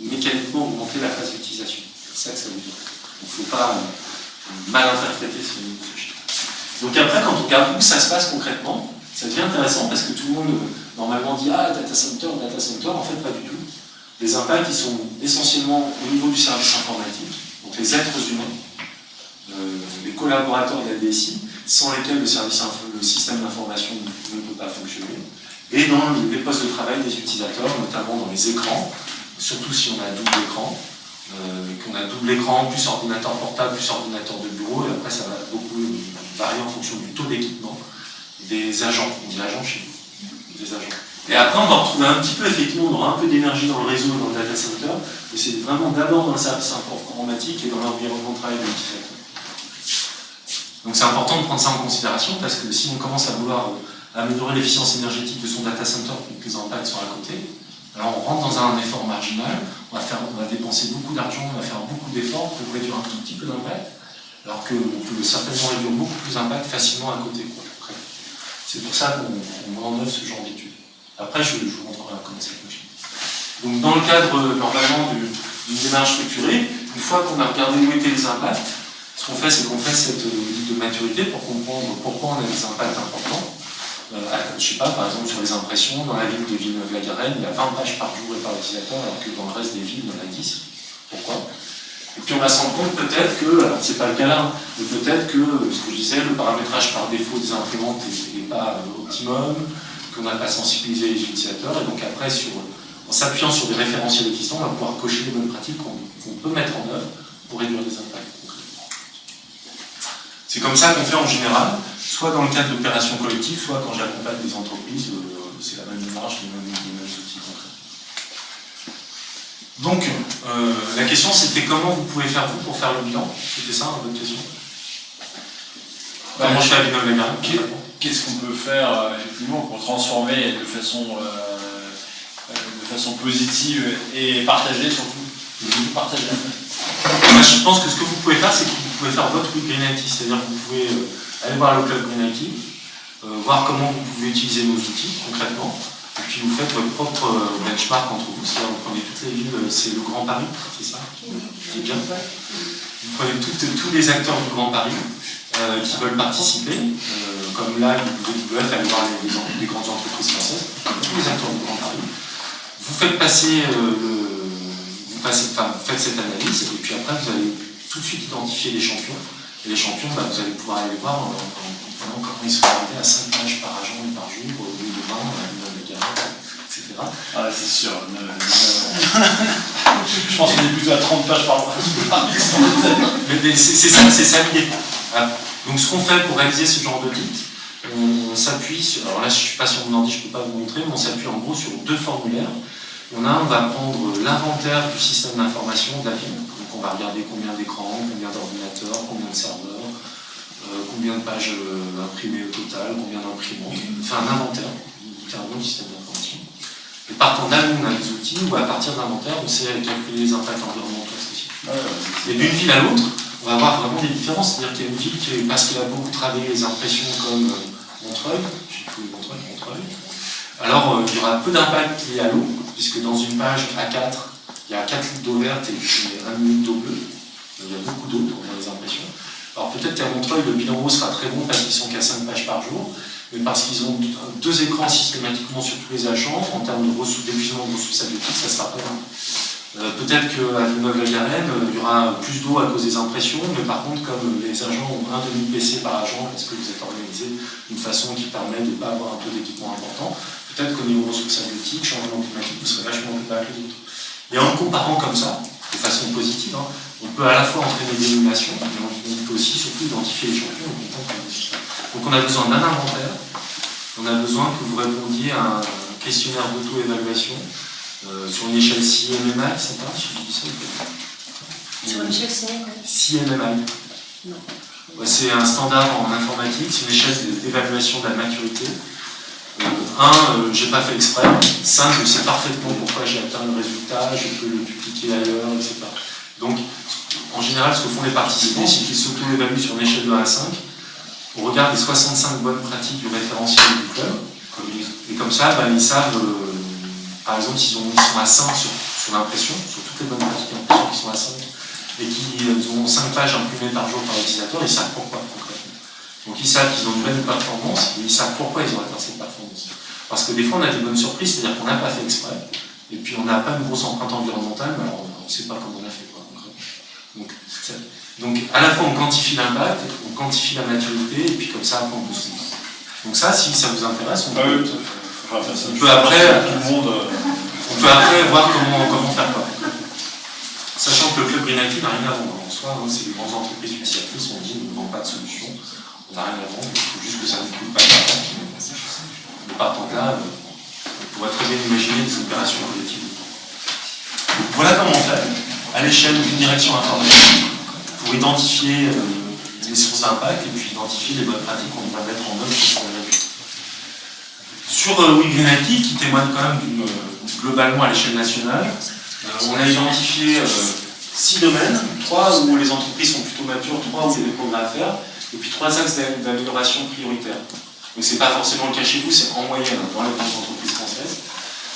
A: mécaniquement augmenter la phase d'utilisation. C'est ça que ça veut dire. Donc il ne faut pas mal interpréter ce chiffre. Donc après, quand on regarde où ça se passe concrètement, Ça devient intéressant parce que tout le monde normalement dit ah data center, en fait pas du tout. Les impacts ils sont essentiellement au niveau du service informatique, donc les êtres humains, les collaborateurs de la DSI, sans lesquels le système d'information ne peut pas fonctionner, et dans les postes de travail des utilisateurs, notamment dans les écrans, surtout si on a double écran, qu'on a double écran, plus ordinateur portable, plus ordinateur de bureau, et après ça va beaucoup varier en fonction du taux d'équipement des agents, on dit agents chez nous, des agents. Et après on va retrouver un petit peu, effectivement, on aura un peu d'énergie dans le réseau, dans le data center, mais c'est vraiment d'abord dans le service informatique et dans l'environnement de travail de l'utilisateur. Donc c'est important de prendre ça en considération parce que si on commence à vouloir améliorer l'efficience énergétique de son data center pour que les impacts soient à côté, alors on rentre dans un effort marginal, on va dépenser beaucoup d'argent, on va faire beaucoup d'efforts pour réduire un tout petit peu d'impact, alors qu'on peut certainement réduire beaucoup plus d'impact facilement à côté. C'est pour ça qu'on met en œuvre ce genre d'études. Après, je vous montrerai comment ça fonctionne. Donc dans le cadre normalement d'une démarche structurée, une fois qu'on a regardé où étaient les impacts, ce qu'on fait, c'est qu'on fait cette étude de maturité pour comprendre pourquoi on a des impacts importants. Je ne sais pas, par exemple, sur les impressions, dans la ville de Villeneuve-la-Garenne, il y a 20 pages par jour et par utilisateur, alors que dans le reste des villes, il y en a 10. Pourquoi? Et puis on va se rendre compte peut-être que, alors c'est pas le cas là, mais peut-être que, ce que je disais, le paramétrage par défaut des imprimantes n'est pas optimum, qu'on n'a pas sensibilisé les utilisateurs, et donc après, en s'appuyant sur des référentiels existants, on va pouvoir cocher les bonnes pratiques qu'on peut mettre en œuvre pour réduire les impacts. C'est comme ça qu'on fait en général, soit dans le cadre d'opérations collectives, soit quand j'accompagne des entreprises, c'est la même démarche, les mêmes outils concrets. Donc, la question c'était comment vous pouvez faire vous pour faire le bilan? C'était ça, votre question? Comment je fais à Villeneuve-la-Garenne?
F: Qu'est-ce qu'on peut faire effectivement pour transformer de façon positive et partagée surtout? Partager.
A: Je pense que ce que vous pouvez faire, c'est que vous pouvez faire votre Green IT, c'est-à-dire que vous pouvez aller voir le club Green IT, voir comment vous pouvez utiliser nos outils concrètement, et puis vous faites votre propre benchmark entre vous, c'est-à-dire vous prenez toutes les villes, c'est le Grand Paris, c'est ça? C'est bien. Vous prenez tous les acteurs du Grand Paris qui veulent participer, comme là, vous pouvez aller voir les grandes entreprises françaises, tous les acteurs du Grand Paris. Vous faites passer vous faites cette analyse, et puis après vous allez tout de suite identifier les champions. Et les champions, vous allez pouvoir aller voir en comprenant comment ils sont arrivés à 5 pages par agent et par jour, au lieu de 20, à Villeneuve-la-Garenne, etc.
F: Ah, c'est sûr. Je pense qu'on est plutôt à 30 pages par mois.
A: Mais c'est ça l'idée. Voilà. Donc ce qu'on fait pour réaliser ce genre d'audit, on s'appuie sur, alors là je ne suis pas sur mon ordi, je ne peux pas vous montrer, mais on s'appuie en gros sur 2 formulaires. On va prendre l'inventaire du système d'information de la ville. Donc on va regarder combien d'écrans, combien d'ordinateurs, combien de serveurs, combien de pages imprimées au total, combien d'imprimantes. On fait un inventaire, littéralement du système d'information. Et partant de là, nous on a des outils où à partir de l'inventaire, on sait calculer les impacts environnementaux spécifiques. Et d'une ville à l'autre, on va avoir vraiment des différences. C'est-à-dire qu'il y a une ville qui, parce qu'elle a beaucoup travaillé les impressions comme Montreuil, j'ai trouvé Montreuil. Alors il y aura peu d'impact lié à l'eau, puisque dans une page A4, il y a 4 litres d'eau verte et 1 litre d'eau bleue. Il y a beaucoup d'eau dans les impressions. Alors peut-être qu'à Montreuil, le bilan eau sera très bon parce qu'ils sont qu'à 5 pages par jour, mais parce qu'ils ont 2 écrans systématiquement sur tous les agents, en termes d'épuisement de ressources halieutiques, ça sera pas bon. Peut-être qu'à Villeneuve-la-Garenne, il y aura plus d'eau à cause des impressions, mais par contre, comme les agents ont 1,5 PC par agent, est-ce que vous êtes organisé d'une façon qui permet de ne pas avoir un taux d'équipement important? Peut-être qu'au niveau ressources halieutiques, changement climatique, vous serez vachement plus bas que les autres. Et en comparant comme ça, de façon positive, on peut à la fois entraîner des émulations, mais on peut aussi surtout identifier les champions et comprendre les résultats. Donc on a besoin d'un inventaire, on a besoin que vous répondiez à un questionnaire d'auto-évaluation sur une échelle CMMI, c'est pas si je dis ça ou pas?
C: Sur une échelle
A: CMMI.
C: Non.
A: Ouais, c'est un standard en informatique, c'est une échelle d'évaluation de la maturité. 1, j'ai pas fait exprès. 5, je sais parfaitement pourquoi j'ai atteint le résultat, je peux le dupliquer ailleurs, etc. Donc, en général, ce que font les participants, c'est qu'ils s'auto-évaluent sur une échelle de 1 à 5. On regarde les 65 bonnes pratiques du référentiel du club, et comme ça, ils savent, par exemple, s'ils sont à 5 sur l'impression, sur toutes les bonnes pratiques d'impression qui sont à 5, et qui ont 5 pages imprimées par jour par l'utilisateur, ils savent pourquoi concrètement. Donc ils savent qu'ils ont une bonne performance, et ils savent pourquoi ils ont atteint cette performance. Parce que des fois on a des bonnes surprises, c'est-à-dire qu'on n'a pas fait exprès, et puis on n'a pas une grosse empreinte environnementale, mais alors on ne sait pas comment on a fait. Quoi. Donc à la fois on quantifie l'impact, on quantifie la maturité, et puis comme ça après on peut se dire. Donc ça, si ça vous intéresse, on peut, on peut après voir comment faire quoi. Sachant que le club Green IT n'a rien à vendre en soi, hein, c'est des grandes entreprises utilisatrices, on dit on ne vend pas de solution, on n'a rien à vendre, il faut juste que ça ne coûte pas d'argent. Mais partant de là, on pourrait très bien imaginer des opérations collectives. Voilà comment on fait, à l'échelle d'une direction informatique, pour identifier les sources d'impact et puis identifier les bonnes pratiques qu'on va mettre en œuvre pour la réduire. Sur Green IT, qui témoigne quand même globalement à l'échelle nationale, on a identifié 6 domaines, 3 où les entreprises sont plutôt matures, 3 où il y a des progrès à faire, et puis 3 axes d'amélioration prioritaires. Donc ce n'est pas forcément le cas chez vous, c'est en moyenne dans les grandes entreprises françaises.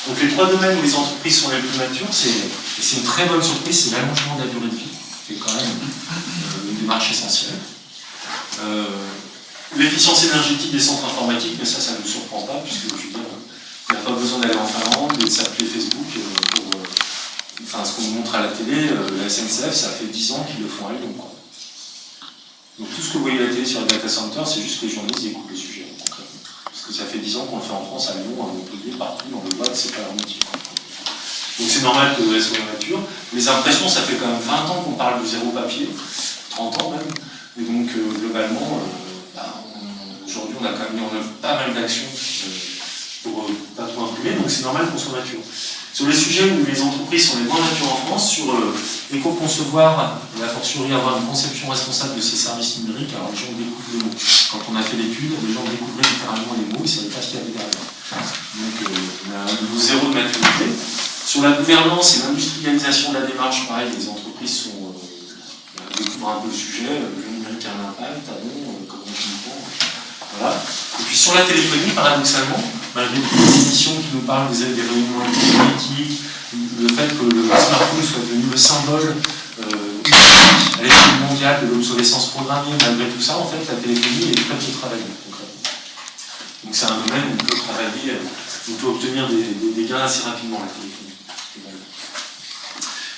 A: Donc les 3 domaines où les entreprises sont les plus matures, et c'est une très bonne surprise, c'est l'allongement de la durée de vie, qui est quand même une démarche essentielle. L'efficience énergétique des centres informatiques, mais ça ne nous surprend pas, puisque je veux dire, il n'y a pas besoin d'aller en Finlande et de s'appeler Facebook pour. Enfin, ce qu'on nous montre à la télé, la SNCF, ça fait 10 ans qu'ils le font à Lyon. Donc tout ce que vous voyez à la télé sur les data centers, c'est juste que les journalistes écoutent le sujet. Parce que ça fait 10 ans qu'on le fait en France, à Lyon, à Montpellier, partout, on le voit que c'est pas leur métier. Donc c'est normal qu'elle soit nature. Les impressions, ça fait quand même 20 ans qu'on parle de zéro papier, 30 ans même. Et donc globalement, aujourd'hui on a quand même mis en œuvre pas mal d'actions pour pas trop imprimer, donc c'est normal qu'on soit nature. Sur les sujets où les entreprises sont les moins matures en France, sur éco-concevoir, et a fortiori avoir une conception responsable de ces services numériques, alors les gens découvrent les mots. Quand on a fait l'étude, les gens découvraient littéralement les mots, ils ne savaient pas ce qu'il y avait derrière. Donc on a un niveau zéro de maturité. Sur la gouvernance et l'industrialisation de la démarche, pareil, les entreprises découvrent un peu le sujet, le numérique a un impact, comment on comprend. Voilà. Et puis sur la téléphonie, paradoxalement, malgré toutes les émissions qui nous parlent des réunions politiques, le fait que le smartphone soit devenu le symbole à l'échelle mondiale de l'obsolescence programmée, malgré tout ça, en fait, la téléphonie est très peu travaillée, concrètement. Donc c'est un domaine où on peut travailler, on peut obtenir des gains assez rapidement, la téléphonie.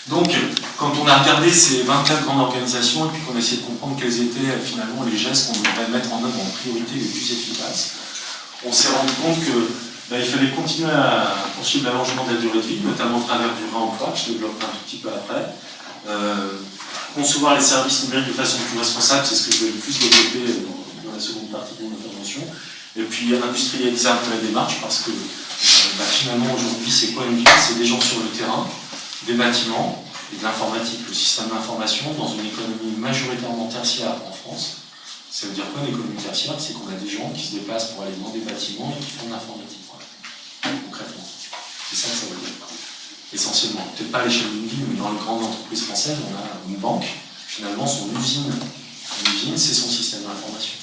A: Donc, quand on a regardé ces 24 grandes organisations et puis qu'on a essayé de comprendre quels étaient finalement les gestes qu'on devrait mettre en œuvre en priorité les plus efficaces, on s'est rendu compte qu'il fallait continuer à poursuivre l'allongement de la durée de vie, notamment à travers du réemploi, je développerai un tout petit peu après. Concevoir les services numériques de façon plus responsable, c'est ce que je vais le plus développer dans la seconde partie de mon intervention. Et puis industrialiser un peu la démarche, parce que finalement aujourd'hui c'est quoi une ville? C'est des gens sur le terrain, des bâtiments et de l'informatique, le système d'information dans une économie majoritairement tertiaire en France. Ça veut dire quoi une économie tertiaire? C'est qu'on a des gens qui se déplacent pour aller dans des bâtiments et qui font de l'informatique, concrètement. C'est ça que ça veut dire. Essentiellement. Peut-être pas à l'échelle d'une ville, mais dans les grandes entreprises françaises, on a une banque, finalement son usine. L'usine, c'est son système d'information.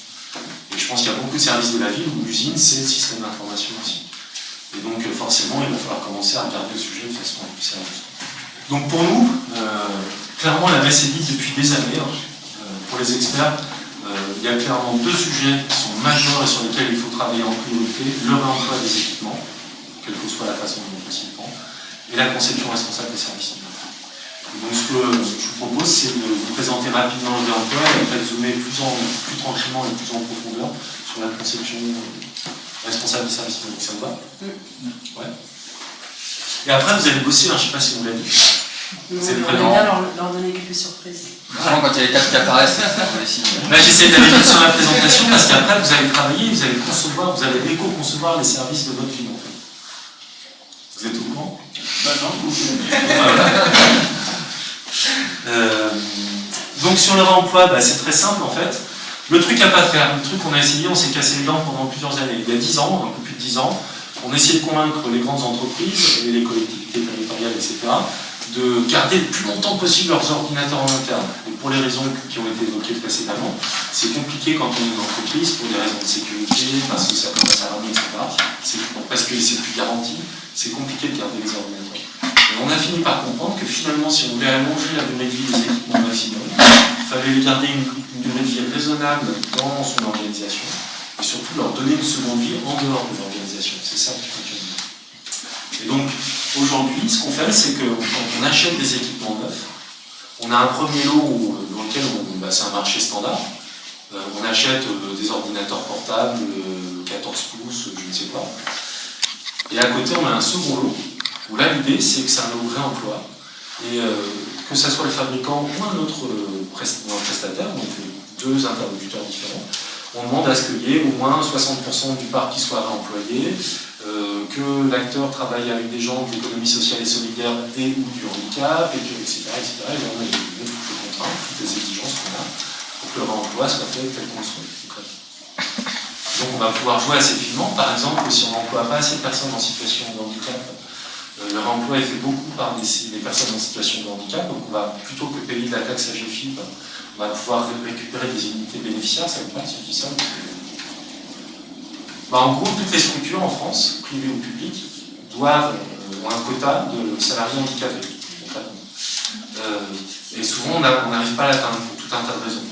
A: Et je pense qu'il y a beaucoup de services de la ville où l'usine, c'est le système d'information aussi. Et donc forcément, il va falloir commencer à regarder le sujet de façon plus sérieuse. Donc pour nous, clairement la messe est dite depuis des années. Pour les experts, il y a clairement 2 sujets qui sont majeurs et sur lesquels il faut travailler en priorité: le réemploi des équipements, quelle que soit la façon dont on s'y prend, et la conception responsable des services numériques. Donc ce que je vous propose, c'est de vous présenter rapidement le réemploi et après de zoomer plus tranquillement et plus en profondeur sur la conception responsable des services numériques. Ça vous va? Ouais. Et après, vous allez bosser, je ne sais pas si vous l'avez dit.
C: On aimerait bien leur donner quelques surprises.
G: Vraiment, quand il y a les tables qui apparaissent, on les signe.
A: Là, j'essaie d'aller vite sur la présentation parce qu'après, vous allez travailler, vous allez concevoir, vous allez éco-concevoir les services de votre ville, en fait. Vous êtes au courant? Donc, sur le réemploi, c'est très simple, en fait. Le truc à pas faire, le truc qu'on a essayé, on s'est cassé les dents pendant plusieurs années. Il y a 10 ans, un peu plus de 10 ans, on essayait de convaincre les grandes entreprises et les collectivités territoriales, etc., de garder le plus longtemps possible leurs ordinateurs en interne. Et pour les raisons qui ont été évoquées précédemment, c'est compliqué quand on est une entreprise pour des raisons de sécurité, parce que ça commence à ramer, etc. Parce que c'est plus garanti, c'est compliqué de garder les ordinateurs. Et on a fini par comprendre que finalement, si on voulait allonger la durée de vie des équipements maximum, fallait lui garder une durée de vie raisonnable dans son organisation, et surtout leur donner une seconde vie en dehors de l'organisation. C'est ça qui fonctionne. Et donc, aujourd'hui, ce qu'on fait, c'est que quand on achète des équipements neufs, on a un premier lot dans lequel c'est un marché standard. On achète des ordinateurs portables, 14 pouces, je ne sais pas. Et à côté, on a un second lot, où là, l'idée, c'est que c'est un lot réemploi. Et que ce soit le fabricant ou un autre prestataire, donc deux interlocuteurs différents, on demande à ce qu'il y ait au moins 60% du parc qui soit réemployé, que l'acteur travaille avec des gens de l'économie sociale et solidaire et ou du handicap, et que, etc. Et là, on a toutes les contraintes, toutes les exigences qu'on a pour que le réemploi soit fait tel qu'on le souhaite, concrètement. Donc on va pouvoir jouer assez finement. Par exemple, si on n'emploie pas assez de personnes en situation de handicap, le réemploi est fait beaucoup par des personnes en situation de handicap, donc on va, plutôt que payer de la taxe AGFIP, on va pouvoir récupérer des unités bénéficiaires, ça vous parle si je dis ça en gros, toutes les structures en France, privées ou publiques, ont un quota de salariés handicapés, concrètement. Et souvent, on n'arrive pas à l'atteindre pour tout un tas de raisons.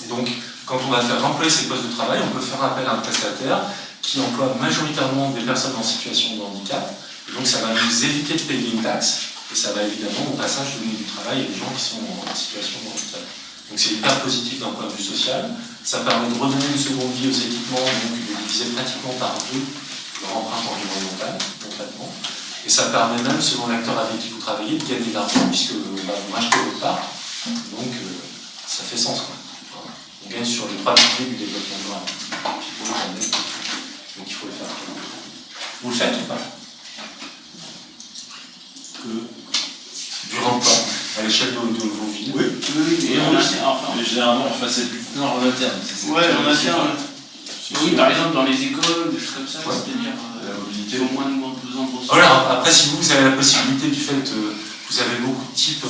A: Et donc, quand on va faire remplir ces postes de travail, on peut faire appel à un prestataire qui emploie majoritairement des personnes en situation de handicap. Et donc, ça va nous éviter de payer une taxe. Et ça va évidemment, au passage, donner du travail à des gens qui sont en situation de handicap. Donc, c'est hyper positif d'un point de vue social. Ça permet de redonner une seconde vie aux équipements, donc de diviser pratiquement par deux leur empreinte environnementale, concrètement. Et ça permet même, selon l'acteur avec qui vous travaillez, de gagner de l'argent, puisque vous rachetez votre part. Donc, ça fait sens, quoi. On gagne sur les trois piliers du développement durable. Donc il faut le faire. Vous le faites ou pas? Du remploi à l'échelle de vos villes.
F: Oui.
E: Et en interne, enfin.
F: Mais généralement, on fait plus.
G: Non, en interne.
E: Ouais, en interne. Oui, par exemple, dans les écoles, des choses comme ça,
F: Ouais.
E: c'est-à-dire.
F: La mobilité.
E: Au moins besoin de ressources.
A: Voilà, après, si vous avez la possibilité du fait que vous avez beaucoup de types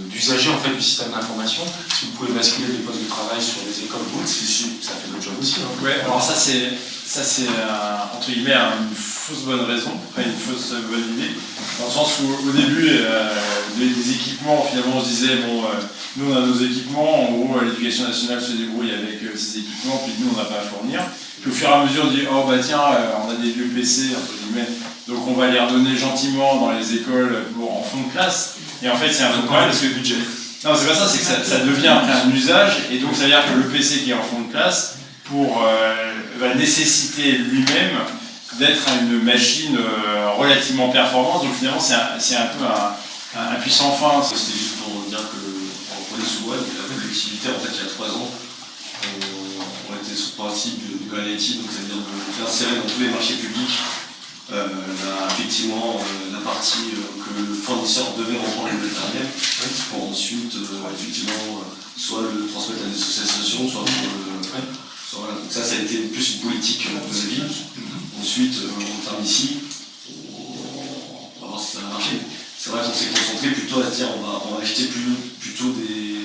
A: d'usagers en fait, du système d'information, si vous pouvez basculer des postes de travail sur les écoles, ça fait le job aussi. Hein.
F: Ouais, alors ça c'est entre guillemets une fausse bonne raison, enfin une fausse bonne idée, dans le sens où au début les équipements, finalement on se disait bon nous on a nos équipements, en gros l'éducation nationale se débrouille avec ces équipements, puis nous on n'a pas à fournir. Puis au fur et à mesure on dit oh bah tiens on a des vieux PC entre guillemets, donc on va les redonner gentiment dans les écoles en fond de classe. Et en fait c'est un faux problème parce que le budget. Non c'est pas ça, c'est que ça devient après un usage, et donc ça veut dire que le PC qui est en fond de classe va nécessiter lui-même d'être une machine relativement performante, donc finalement c'est un peu un puissant fin.
D: C'était juste pour dire qu'on est sous web, la collectivité en fait il y a 3 ans, on était sous le principe du GALETI, donc c'est-à-dire de faire insérer dans tous les marchés publics effectivement la partie que le fournisseur devait reprendre le matériel pour ensuite effectivement soit le transmettre à des associations, soit pour voilà. Donc ça a été plus une politique de la ville. Ensuite, on termine ici, on va voir si ça va marcher. C'est vrai qu'on s'est concentré plutôt à se dire on va acheter plutôt des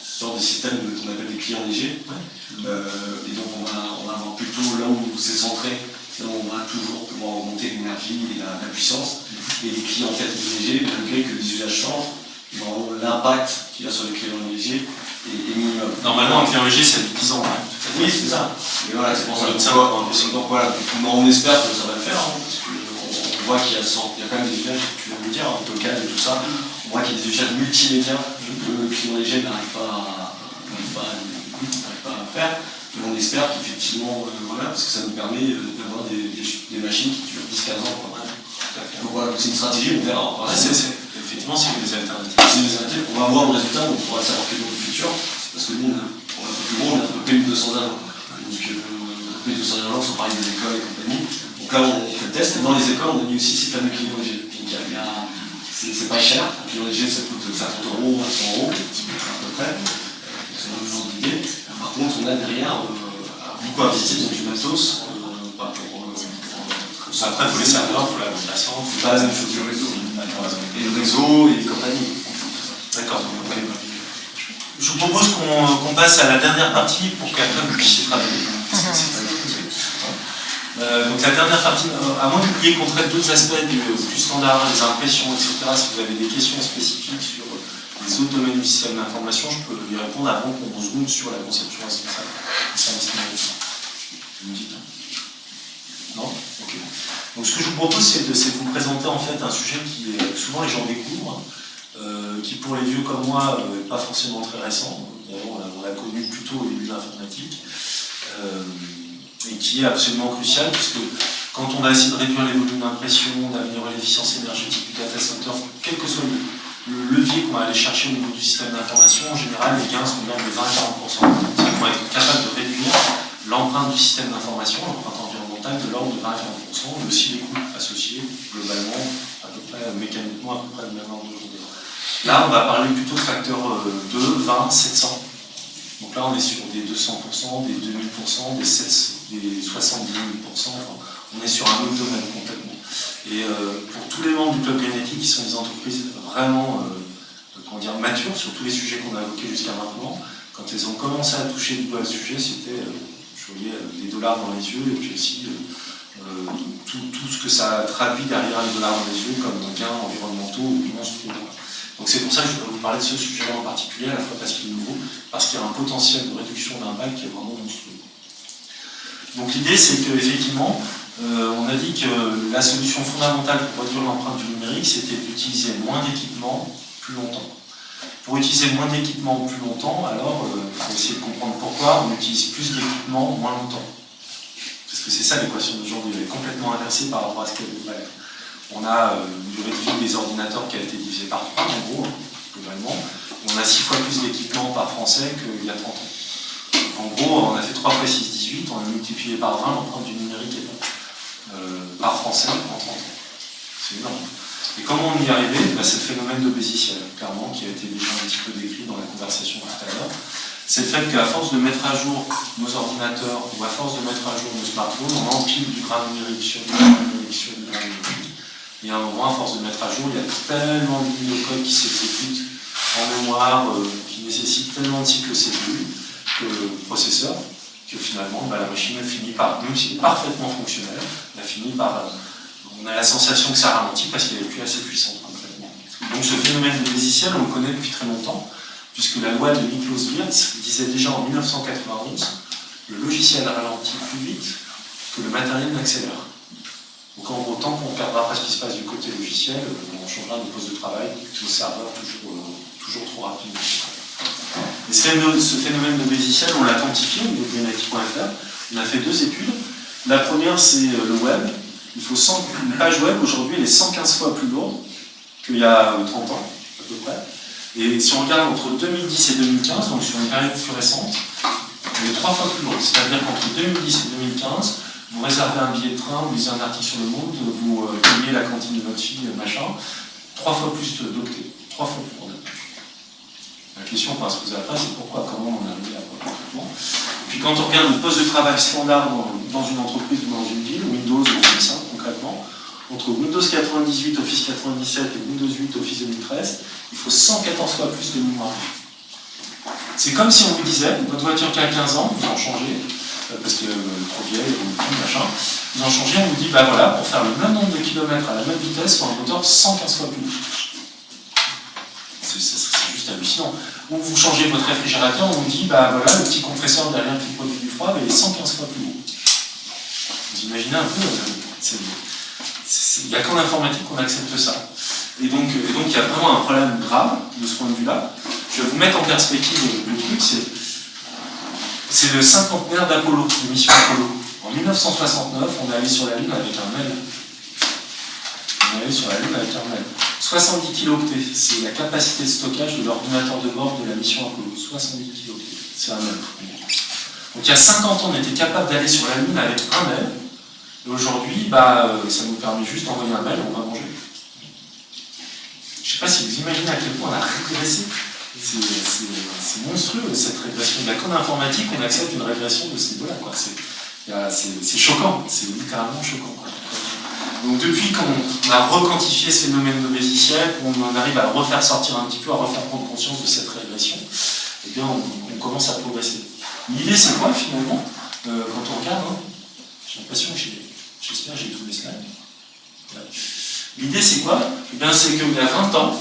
D: sortes de systèmes qu'on appelle des clients légers. Et donc on va avoir plutôt là où c'est centré, c'est là où on va toujours pouvoir augmenter l'énergie et la puissance. Et les clients en fait légers, malgré que les usages changent, l'impact qu'il y a sur les clients légers est minimum.
A: Normalement, un client léger, ça fait 10 ans. Hein.
D: Oui, c'est ça. Et voilà, c'est pour ça. Donc voilà, on espère que ça va le faire, hein, parce qu'on voit qu'il y a quand même des usages, tu viens de le dire, AutoCAD et tout ça. On voit qu'il y a des usages multimédia que le client léger n'arrive pas à faire. Et on espère qu'effectivement, voilà, parce que ça nous permet d'avoir des machines qui durent 10-15 ans. Quoi. Donc voilà, c'est une stratégie, on verra.
A: Effectivement, c'est des alternatives.
D: On va voir le résultat, on pourra savoir quel est le futur. Parce que nous, on a un peu plus gros, on a un peu plus de 200 agents. Donc, plus de 200 agents sont pareil des écoles et compagnie. Donc là, on fait le test. Et dans les écoles, on a mis aussi ces fameux clients légers. C'est pas cher. Un client léger, ça coûte 50 €, 100 € à peu près. C'est un genre d'idée. Par contre, on a derrière beaucoup investi dans du matos.
A: Après, il faut les serveurs, il faut la bande passante.
D: C'est pas la même chose du réseau. Et le réseau et les compagnies.
A: D'accord. Je vous propose qu'on passe à la dernière partie pour qu'après vous puissiez travailler. Donc la dernière partie, à moins que vous vouliez qu'on traite d'autres aspects plus standards, les impressions, etc., si vous avez des questions spécifiques sur les les autres domaines du système d'information, je peux y répondre avant qu'on zoome sur la conception responsable du service numérique. Vous me dites? Non? Ok. Donc ce que je vous propose, c'est de vous présenter en fait un sujet qui souvent les gens découvrent, qui pour les vieux comme moi n'est pas forcément très récent. D'ailleurs, on l'a connu plutôt au début de l'informatique, et qui est absolument crucial, puisque quand on a essayé de réduire les volumes d'impression, d'améliorer l'efficience énergétique du data center, quel que soit le levier qu'on va aller chercher au niveau du système d'information, en général, les gains sont de l'ordre de 20 à 40%. C'est-à-dire qu'on va être capable de réduire l'empreinte du système d'information, l'empreinte environnementale, de l'ordre de 20 à 40%, mais aussi les coûts associés, globalement, à peu près, mécaniquement, à peu près le même ordre de grandeur. Là, on va parler plutôt de facteurs 2, 20, 700. Donc là, on est sur des 200%, des 2000%, des 70 000%, enfin, on est sur un autre domaine complètement. Et pour tous les membres du Club Greenetic, qui sont des entreprises vraiment matures sur tous les sujets qu'on a évoqués jusqu'à maintenant, quand elles ont commencé à toucher du doigt le sujet, c'était, je voyais des dollars dans les yeux, et puis aussi tout ce que ça traduit derrière les dollars dans les yeux comme gains environnementaux monstrueux. Donc c'est pour ça que je voudrais vous parler de ce sujet-là en particulier, à la fois parce qu'il est nouveau, parce qu'il y a un potentiel de réduction d'impact qui est vraiment monstrueux. Donc l'idée, c'est qu'effectivement, on a dit que la solution fondamentale pour réduire l'empreinte du numérique, c'était d'utiliser moins d'équipements plus longtemps. Pour utiliser moins d'équipements plus longtemps, alors il faut essayer de comprendre pourquoi on utilise plus d'équipements moins longtemps. Parce que c'est ça l'équation d'aujourd'hui, elle est complètement inversée par rapport à ce qu'elle devrait être. On a une durée de vie des ordinateurs qui a été divisée par 3, en gros, globalement. Et on a 6 fois plus d'équipements par Français qu'il y a 30 ans. En gros, on a fait 3 fois 6, 18, on a multiplié par 20 l'empreinte du numérique par Français en 30 ans. C'est énorme. Et comment on y est arrivé? C'est le phénomène de Béziciel, clairement, qui a été déjà un petit peu décrit dans la conversation tout à l'heure. C'est le fait qu'à force de mettre à jour nos ordinateurs, ou à force de mettre à jour nos smartphones, on empile du grain numérique sur du grain numérique sur du grain numérique. Et à un moment, à force de mettre à jour, il y a tellement de lignes de code qui s'exécutent en mémoire, qui nécessitent tellement de cycles CPU que le processeur, que finalement, la machine elle finit par, même si elle est parfaitement fonctionnelle, elle finit par... on a la sensation que ça ralentit parce qu'elle n'est plus assez puissante complètement. Donc ce phénomène de Béziciel, on le connaît depuis très longtemps, puisque la loi de Niklaus Wirtz disait déjà en 1991 le logiciel ralentit plus vite que le matériel n'accélère. Donc en gros, tant qu'on ne regardera pas ce qui se passe du côté logiciel, on changera de poste de travail, nos serveurs toujours trop rapidement. Et ce phénomène de Béziciel, on l'a quantifié au niveau de Greenetic.fr. On a fait 2 études. La première, c'est le web. Une page web, aujourd'hui, elle est 115 fois plus lourde qu'il y a 30 ans, à peu près. Et si on regarde entre 2010 et 2015, donc sur une période plus récente, elle est 3 fois plus lourde. C'est-à-dire qu'entre 2010 et 2015, vous réservez un billet de train, vous lisez un article sur le Monde, vous payez la cantine de votre fille, machin, 3 fois plus d'octets, 3 fois plus lourde. La question qu'on va se poser après, c'est pourquoi, comment on a arrivé à quoi. Et puis quand on regarde le poste de travail standard dans une entreprise ou dans une ville, Windows ou Office, concrètement, entre Windows 98, Office 97 et Windows 8, Office 2013, il faut 114 fois plus de mémoire. C'est comme si on vous disait, votre voiture qui a 15 ans, vous en changez, parce que trop vieille, ou machin, vous en changez, on vous dit, voilà, pour faire le même nombre de kilomètres à la même vitesse, il faut un moteur 115 fois plus. C'est juste hallucinant. Ou vous changez votre réfrigérateur, on vous dit, voilà, le petit compresseur derrière qui produit du froid, il est 115 fois plus haut. Vous imaginez un peu, il n'y a qu'en informatique qu'on accepte ça. Et donc il y a vraiment un problème grave de ce point de vue-là. Je vais vous mettre en perspective le truc, c'est le cinquantenaire d'Apollo, de mission Apollo. En 1969, on est allé sur la Lune avec un mail. 70 kilooctets, c'est la capacité de stockage de l'ordinateur de bord de la mission Apollo. 70 kilooctets, c'est un mail. Donc il y a 50 ans, on était capable d'aller sur la Lune avec un mail. Et aujourd'hui, ça nous permet juste d'envoyer un mail, on va manger. Je ne sais pas si vous imaginez à quel point on a régressé. C'est monstrueux cette régression. Il n'y a qu'en informatique qu'on accepte une régression de ces deux-là. C'est choquant, c'est littéralement choquant. Donc depuis qu'on a requantifié ce phénomène de Béziciel, qu'on arrive à le refaire sortir un petit peu, à refaire prendre conscience de cette régression, eh bien on commence à progresser. L'idée c'est quoi finalement, quand on regarde, j'ai l'impression que j'espère que j'ai tous les slides. Ouais. L'idée c'est quoi? Eh bien c'est qu'il y a 20 ans,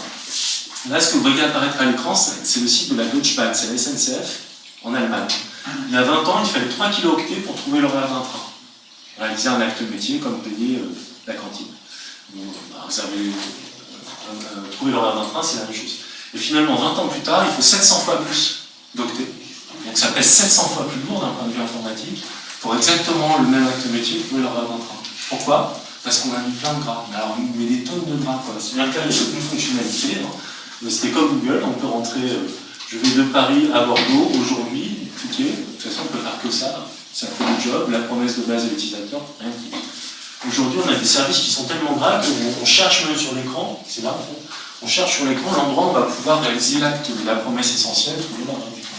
A: Là, ce que vous voyez apparaître à l'écran, c'est le site de la Deutsche Bahn, c'est la SNCF en Allemagne. Il y a 20 ans, il fallait 3 kilo-octets pour trouver l'horaire d'un train. Réaliser un acte métier comme payer la cantine. Donc, vous avez trouvé l'horaire d'un train, c'est la même chose. Et finalement, 20 ans plus tard, il faut 700 fois plus d'octets. Donc ça pèse 700 fois plus lourd d'un point de vue informatique pour exactement le même acte métier trouver l'horaire d'un train. Pourquoi? Parce qu'on a mis plein de gras. Mais alors, on met des tonnes de gras. C'est-à-dire que là, il y a une fonctionnalité. C'était comme Google, on peut rentrer, je vais de Paris à Bordeaux aujourd'hui, cliquer. De toute façon, on peut faire que ça. Ça fait le job, la promesse de base de l'utilisateur, rien de plus. Aujourd'hui, on a des services qui sont tellement gras qu'on cherche même sur l'écran, c'est là en fait, on cherche sur l'écran l'endroit où on va pouvoir réaliser l'acte de la promesse essentielle, trouver l'horaire du train.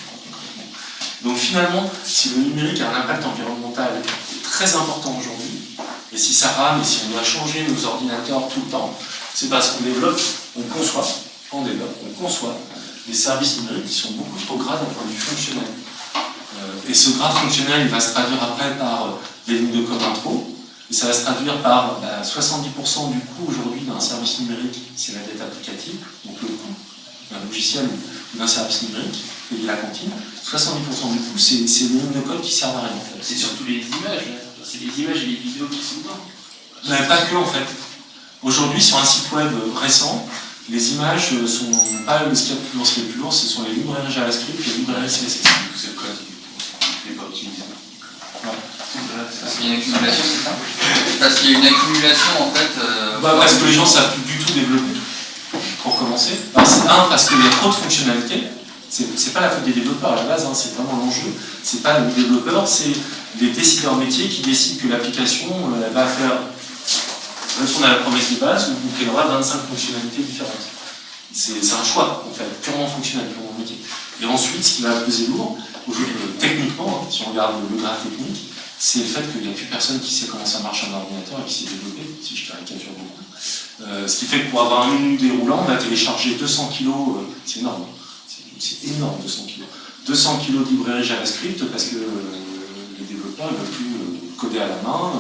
A: Donc finalement, si le numérique a un impact environnemental très important aujourd'hui, et si ça rame, et si on doit changer nos ordinateurs tout le temps, c'est parce qu'on développe, on conçoit des services numériques qui sont beaucoup trop gras d'un point de vue fonctionnel. Et ce gras fonctionnel, il va se traduire après par des lignes de code intro, et ça va se traduire par 70% du coût aujourd'hui d'un service numérique, c'est la dette applicative, donc le coût d'un logiciel ou d'un service numérique, payer la cantine. 70% du coût, c'est les lignes de code qui servent à rien en fait.
E: C'est surtout les images, c'est les images et les vidéos qui sont dedans.
A: Mais pas que en fait. Aujourd'hui, sur un site web récent, les images sont pas ce qu'il y a de plus lourd, ce sont les librairies JavaScript et les librairies CSS.
D: C'est le code qui n'est pas utilisé.
G: Parce qu'il y a une accumulation, c'est ça? Parce qu'il y a une accumulation en fait.
A: Parce que les gens ne savent plus du tout développer, pour commencer. Parce qu'il y a trop de fonctionnalités. C'est pas la faute des développeurs à la base, c'est vraiment l'enjeu. C'est pas le développeur, c'est des décideurs métiers qui décident que l'application va faire répondre à la promesse de base ou qu'elle aura 25 fonctionnalités différentes. C'est un choix, en fait, purement fonctionnel, purement métier. Et ensuite, ce qui va peser lourd, techniquement, si on regarde le graphe technique, c'est le fait qu'il n'y a plus personne qui sait comment ça marche un ordinateur et qui sait développer, si je caricature beaucoup. Ce qui fait que pour avoir un menu déroulant, on va télécharger 200 kg, c'est énorme, c'est énorme 200 kg. 200 kg de librairie JavaScript parce que les développeurs ne veulent plus coder à la main.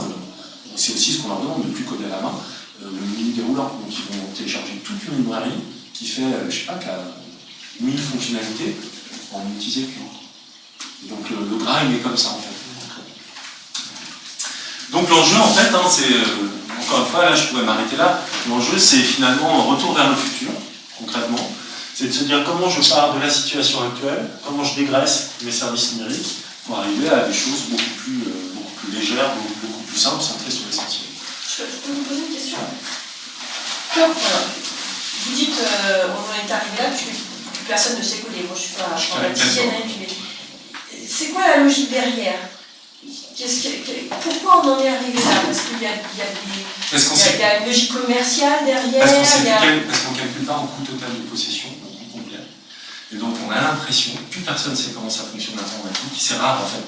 A: C'est aussi ce qu'on leur demande de ne plus coder à la main, le menu déroulant. Donc ils vont télécharger toute une librairie qui fait, je sais pas, qu'à 1000 fonctionnalités en multi-sécu. Donc le gras, il est comme ça en fait. Donc l'enjeu en fait, c'est, encore une fois, là je pourrais m'arrêter là, l'enjeu c'est finalement un retour vers le futur, concrètement. C'est de se dire comment je pars de la situation actuelle, comment je dégraisse mes services numériques pour arriver à des choses beaucoup plus légères, beaucoup plus simples, centrées sur l'essentiel.
H: Je peux vous poser une question? Vous dites, on en est arrivé là, puisque plus personne ne sait coder. Moi, je suis pas informaticienne, mais c'est quoi la logique derrière? Pourquoi on en est arrivé là? Parce qu'il y a une logique commerciale derrière.
A: Parce qu'on ne calcule pas en coût total de possession, en coût complet. Et donc on a l'impression que plus personne ne sait comment ça fonctionne l'informatique. C'est rare en fait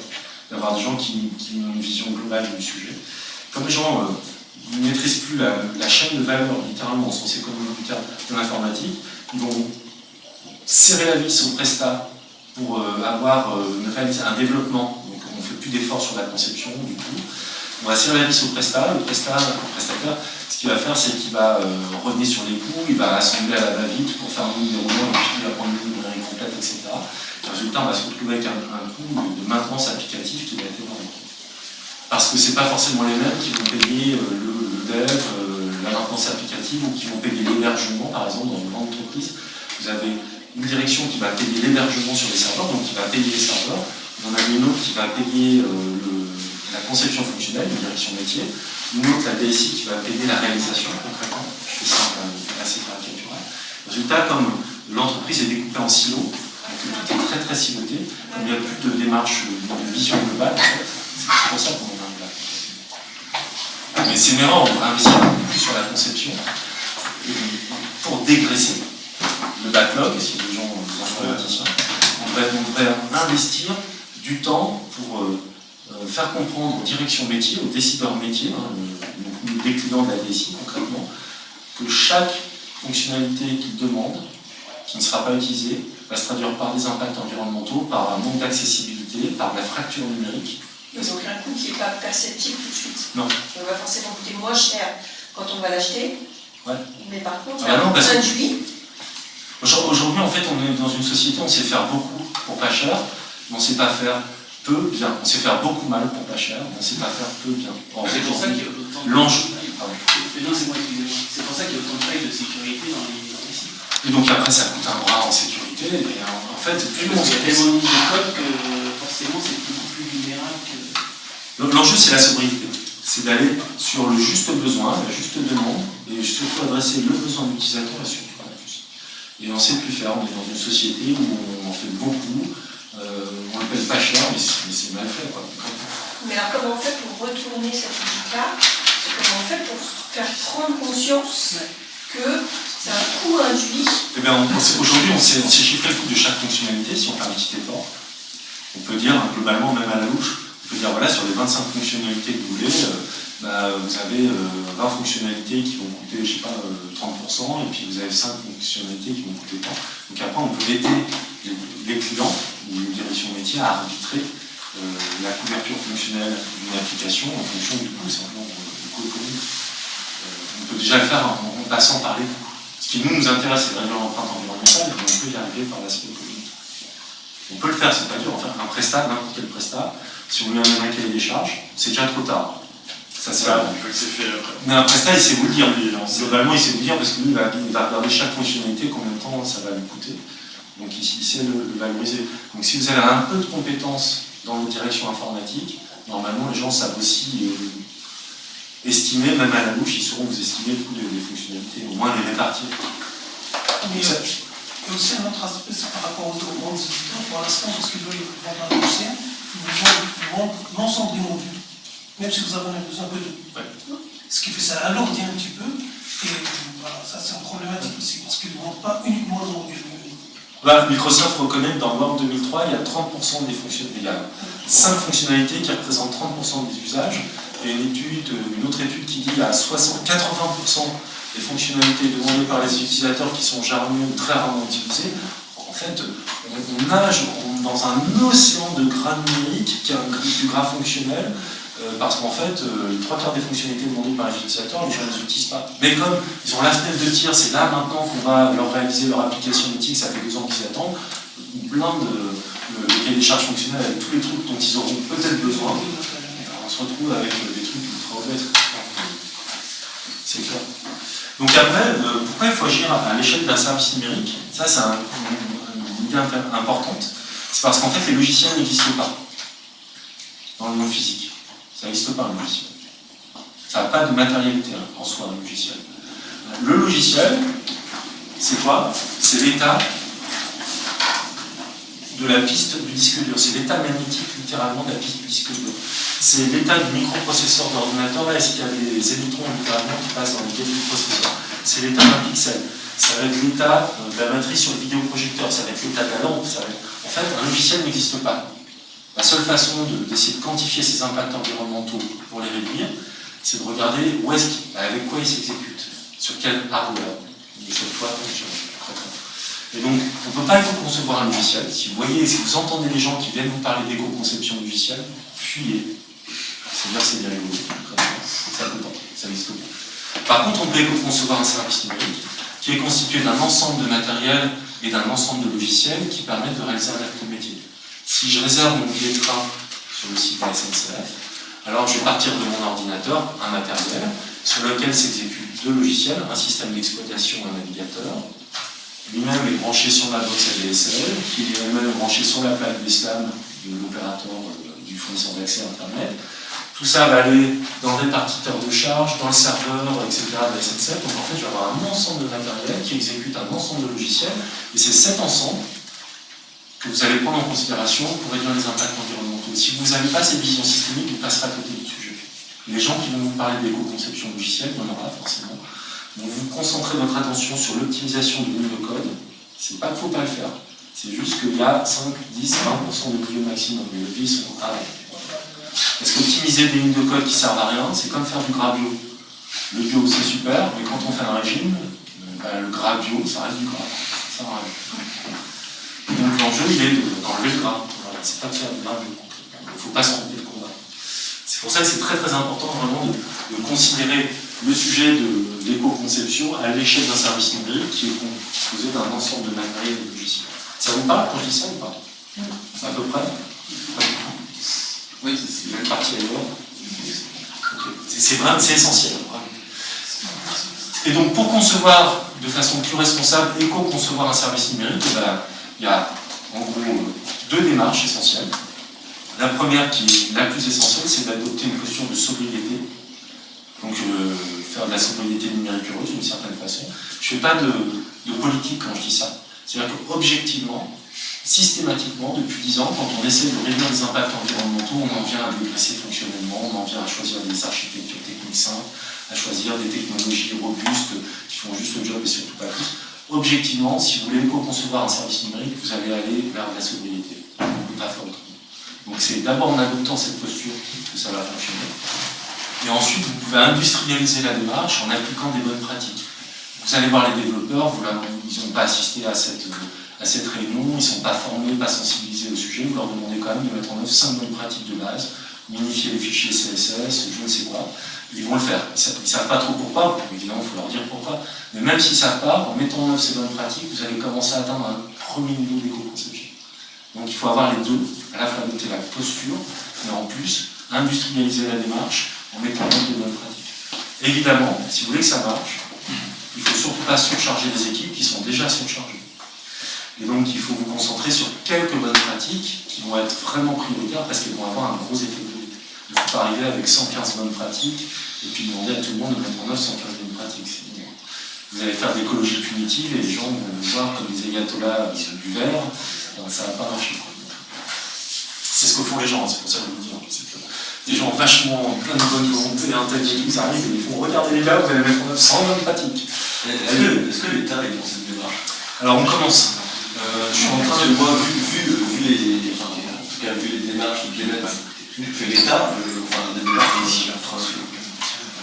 A: d'avoir des gens qui ont une vision globale du sujet. Comme les gens ne maîtrisent plus la chaîne de valeur, littéralement au sens économique du terme, de l'informatique, ils vont serrer la vis au prestat pour avoir un développement. On ne fait plus d'efforts sur la conception, du coup. On va serrer la vis au prestataire. Le prestataire, ce qu'il va faire, c'est qu'il va revenir sur les coûts, il va assembler à la va-vite pour faire un menu déroulant, et puis il va prendre une librairie complète, etc. Et résultat, on va se retrouver avec un coût de maintenance applicative qui va être énorme. Parce que ce n'est pas forcément les mêmes qui vont payer le dev, la maintenance applicative, ou qui vont payer l'hébergement, par exemple, dans une grande entreprise. Vous avez une direction qui va payer l'hébergement sur les serveurs, donc qui va payer les serveurs. On en a une autre qui va payer la conception fonctionnelle, une direction métier. Une autre, la DSI, qui va payer la réalisation, concrètement. Je fais ça assez caricatural. Résultat, comme l'entreprise est découpée en silos, donc tout est très très siloté, comme il n'y a plus de démarche de vision globale, en fait, c'est pour ça qu'on en arrive là. Mais c'est une erreur, on va investir plus sur la conception pour dégraisser le backlog, si les gens, les informaticiens, on devrait investir du temps pour faire comprendre aux directions métiers, aux décideurs métiers, nous déclinant de la DSI concrètement, que chaque fonctionnalité qu'ils demandent, qui ne sera pas utilisée, va se traduire par des impacts environnementaux, par un manque d'accessibilité, par la fracture numérique.
H: Mais donc un coût qui n'est pas perceptible tout de suite.
A: Non.
H: Il va forcément coûter moins cher quand on va l'acheter.
A: Ouais.
H: Mais par contre,
A: non, parce que...
H: induit.
A: Aujourd'hui, en fait, on est dans une société, on sait faire beaucoup pour pas cher, mais on ne sait pas faire peu bien. On sait faire beaucoup mal pour pas cher, mais on ne sait pas faire peu bien.
E: C'est pour ça qu'il y a autant de...
A: L'enjeu.
E: Non, c'est moi, excusez-moi. C'est pour ça qu'il y a autant de failles de sécurité dans les sites.
A: Et donc après, ça coûte un bras en sécurité. Et en fait, plus on
E: Parce qu'il y a tellement de code que forcément c'est beaucoup plus vulnérable que...
A: L'enjeu, c'est la sobriété. C'est d'aller sur le juste besoin, la juste demande, et surtout adresser le besoin de l'utilisateur et surtout pas plus. Et on ne sait plus faire. On est dans une société où on en fait beaucoup, on le paye pas cher, mais c'est mal fait, quoi.
H: Mais alors comment on fait pour retourner cette logique-là? Comment on fait pour faire prendre conscience que c'est un coût induit?
A: Eh bien, aujourd'hui, on sait chiffrer le coût de chaque fonctionnalité si on fait un petit effort. On peut dire, globalement, même à la louche, on peut dire, voilà, sur les 25 fonctionnalités que vous voulez, vous avez 20 fonctionnalités qui vont coûter, je sais pas, 30%, et puis vous avez 5 fonctionnalités qui vont coûter tant. Donc après, on peut aider les clients ou les directions métiers à arbitrer la couverture fonctionnelle d'une application en fonction du coût, simplement du coût économique. On peut déjà le faire en passant par les coûts. Ce qui nous intéresse, c'est vraiment l'empreinte environnementale, mais on peut y arriver par l'aspect économique. On peut le faire, c'est pas dur, enfin un prestat, n'importe quel prestat, si on lui amène un cahier des charges, c'est déjà trop tard. Ça se fait avant. Mais un prestat, il sait vous le dire. Globalement, il sait vous dire parce que lui, il va regarder chaque fonctionnalité, combien de temps ça va lui coûter. Donc il sait le valoriser. Donc si vous avez un peu de compétences dans les directions informatiques, normalement les gens savent aussi estimer, même à la louche, ils sauront vous estimer le coût des fonctionnalités, au moins les répartir.
I: Mais il y a aussi un autre aspect, c'est par rapport aux grands éditeurs, pour l'instant, parce qu'ils veulent vendre un logiciel, ils vous vendent l'ensemble des modules, même si vous avez besoin un peu de...
A: Ouais.
I: Ce qui fait ça alourdit un petit peu, et voilà, ça c'est une problématique aussi, parce qu'ils ne vendent pas uniquement le module.
A: Là, Microsoft reconnaît que dans Word 2003, il y a 30% des fonctionnalités, il y a 5 fonctionnalités qui représentent 30% des usages, et une autre étude qui dit qu'il y a 80% des fonctionnalités demandées par les utilisateurs qui sont jamais ou très rarement utilisées. En fait, on nage dans un océan de gras numérique qui est du gras fonctionnel, parce qu'en fait, les 3/4 des fonctionnalités demandées par les utilisateurs, les gens ne les utilisent pas. Mais comme ils ont la fenêtre de tir, c'est là maintenant qu'on va leur réaliser leur application éthique, ça fait 2 ans qu'ils attendent, plein de cahiers des charges fonctionnels avec tous les trucs dont ils auront peut-être besoin. On se retrouve avec des trucs ultra obèses. C'est clair. Donc après, pourquoi il faut agir à l'échelle d'un service numérique? Ça, c'est une idée importante. C'est parce qu'en fait, les logiciels n'existent pas dans le monde physique. Ça n'existe pas, un logiciel. Ça n'a pas de matérialité en soi, un logiciel. Le logiciel, c'est quoi? C'est l'état de la piste du disque dur. C'est l'état magnétique, littéralement, de la piste du disque dur. C'est l'état du microprocesseur d'ordinateur. Là, est-ce qu'il y a des électrons, littéralement, qui passent dans les débits du processeur? C'est l'état d'un pixel. Ça va être l'état de la matrice sur le vidéoprojecteur. Ça va être l'état de la lampe. En fait, un logiciel n'existe pas. La seule façon d'essayer de quantifier ces impacts environnementaux pour les réduire, c'est de regarder avec quoi il s'exécute, sur quel hardware le software fonctionne. Et donc, on ne peut pas éco-concevoir un logiciel. Si vous voyez, si vous entendez les gens qui viennent vous parler d'éco-conception logicielle, fuyez. C'est-à-dire c'est bien rigolo, ça peut pas, ça n'existe pas. Par contre, on peut éco-concevoir un service numérique qui est constitué d'un ensemble de matériel et d'un ensemble de logiciels qui permettent de réaliser un acte métier. Si je réserve mon billet de train sur le site de la SNCF, alors je vais partir de mon ordinateur, un matériel, sur lequel s'exécutent 2 logiciels, un système d'exploitation et un navigateur. Lui-même est branché sur ma box ADSL, qui est elle-même branché sur la plaque VSLAN de l'opérateur du fournisseur d'accès à Internet. Tout ça va aller dans le répartiteur de charge, dans le serveur, etc. de la SNCF. Donc en fait, je vais avoir un ensemble de matériel qui exécute un ensemble de logiciels, et c'est cet ensemble que vous allez prendre en considération pour réduire les impacts environnementaux. Si vous n'avez pas cette vision systémique, vous passerez à côté du sujet. Les gens qui vont vous parler d'éco-conception logicielle, il y en aura forcément. Donc vous concentrez votre attention sur l'optimisation de lignes de code. C'est pas qu'il ne faut pas le faire. C'est juste qu'il y a 5, 10, 20% de levier maximum. Les leviers sont rares. Parce qu'optimiser des lignes de code qui ne servent à rien, c'est comme faire du gras bio. Le bio, c'est super, mais quand on fait un régime, le gras bio, ça reste du gras. Ça sert à rien. Donc l'enjeu, il est d'enlever le gras. Voilà, c'est pas de faire du gras bio. Il ne faut pas se tromper de combat. C'est pour ça que c'est très très important vraiment de considérer le sujet de l'éco-conception à l'échelle d'un service numérique qui est composé d'un ensemble de matériel et de logiciels. Ça vous parle quand je dis ça ou pas? À peu près? Pas du tout.
G: Oui,
A: C'est une partie ailleurs. C'est vrai, c'est essentiel. Et donc pour concevoir de façon plus responsable, éco-concevoir un service numérique, il y a en gros deux démarches essentielles. La première, qui est la plus essentielle, c'est d'adopter une posture de sobriété. Donc faire de la sobriété numérique heureuse d'une certaine façon. Je ne fais pas de politique quand je dis ça. C'est-à-dire qu'objectivement, systématiquement, depuis 10 ans, quand on essaie de réduire les impacts environnementaux, on en vient à dégraisser fonctionnellement, on en vient à choisir des architectures techniques simples, à choisir des technologies robustes qui font juste le job et surtout pas plus. Objectivement, si vous voulez concevoir un service numérique, vous allez aller vers la sobriété. Vous ne pouvez pas faire autrement. Donc c'est d'abord en adoptant cette posture que ça va fonctionner. Et ensuite, vous pouvez industrialiser la démarche en appliquant des bonnes pratiques. Vous allez voir les développeurs, ils n'ont pas assisté à cette réunion, ils ne sont pas formés, pas sensibilisés au sujet, vous leur demandez quand même de mettre en œuvre 5 bonnes pratiques de base, unifier les fichiers CSS, je ne sais quoi, ils vont le faire. Ils ne savent pas trop pourquoi, évidemment il faut leur dire pourquoi, mais même s'ils ne savent pas, en mettant en œuvre ces bonnes pratiques, vous allez commencer à atteindre un premier niveau d'éco-conception. Donc il faut avoir les deux, à la fois adopter la posture, mais en plus industrialiser la démarche en mettant en œuvre des bonnes pratiques. Évidemment, si vous voulez que ça marche, il ne faut surtout pas surcharger les équipes qui sont déjà surchargées. Et donc il faut vous concentrer sur quelques bonnes pratiques qui vont être vraiment prioritaires parce qu'elles vont avoir un gros effet de levier. Il ne faut pas arriver avec 115 bonnes pratiques et puis demander à tout le monde de mettre en œuvre 115 bonnes pratiques. Vous allez faire de l'écologie punitive et les gens vont vous voir comme des ayatollahs du verre, ça ne va pas marcher. C'est ce que font les gens, c'est pour ça que je vous dis. Des gens vachement plein de bonne volonté, intelligents, ils arrivent et ils font regarder les gars, vous allez mettre en œuvre 100 bonnes pratiques.
D: Est-ce que l'État est dans cette démarche?
A: Alors on commence. Je suis en train de
D: moi, vu les démarches que l'État, des démarches ici.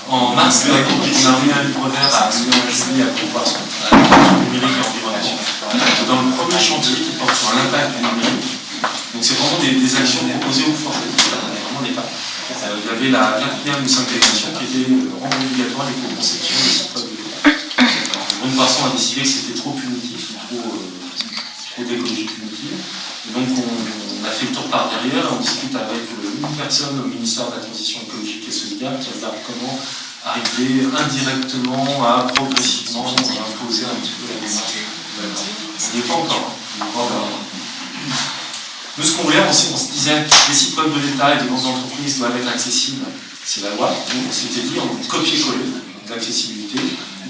A: En mars, on a remis un livre vert à Julie à Compassion, numérique et environnement. Dans le premier chantier qui porte sur l'impact du numérique, donc c'est vraiment des actions proposées aux forfaits, vraiment des pas. Il y avait la 4e ou 5e émission qui était rendue obligatoire l'éco-conception des sites web de l'État. Une personne a décidé que c'était trop punitif, trop d'écologie punitive. Et donc on a fait le tour par derrière, on discute avec une personne au ministère de la Transition écologique et solidaire qui regarde comment arriver indirectement à progressivement imposer un petit peu la démarche. Il n'est pas encore. Nous, ce qu'on voulait, on se disait les sites web de l'État et de grandes entreprises doivent être accessibles, c'est la loi. Donc on s'était dit, en copier-coller l'accessibilité,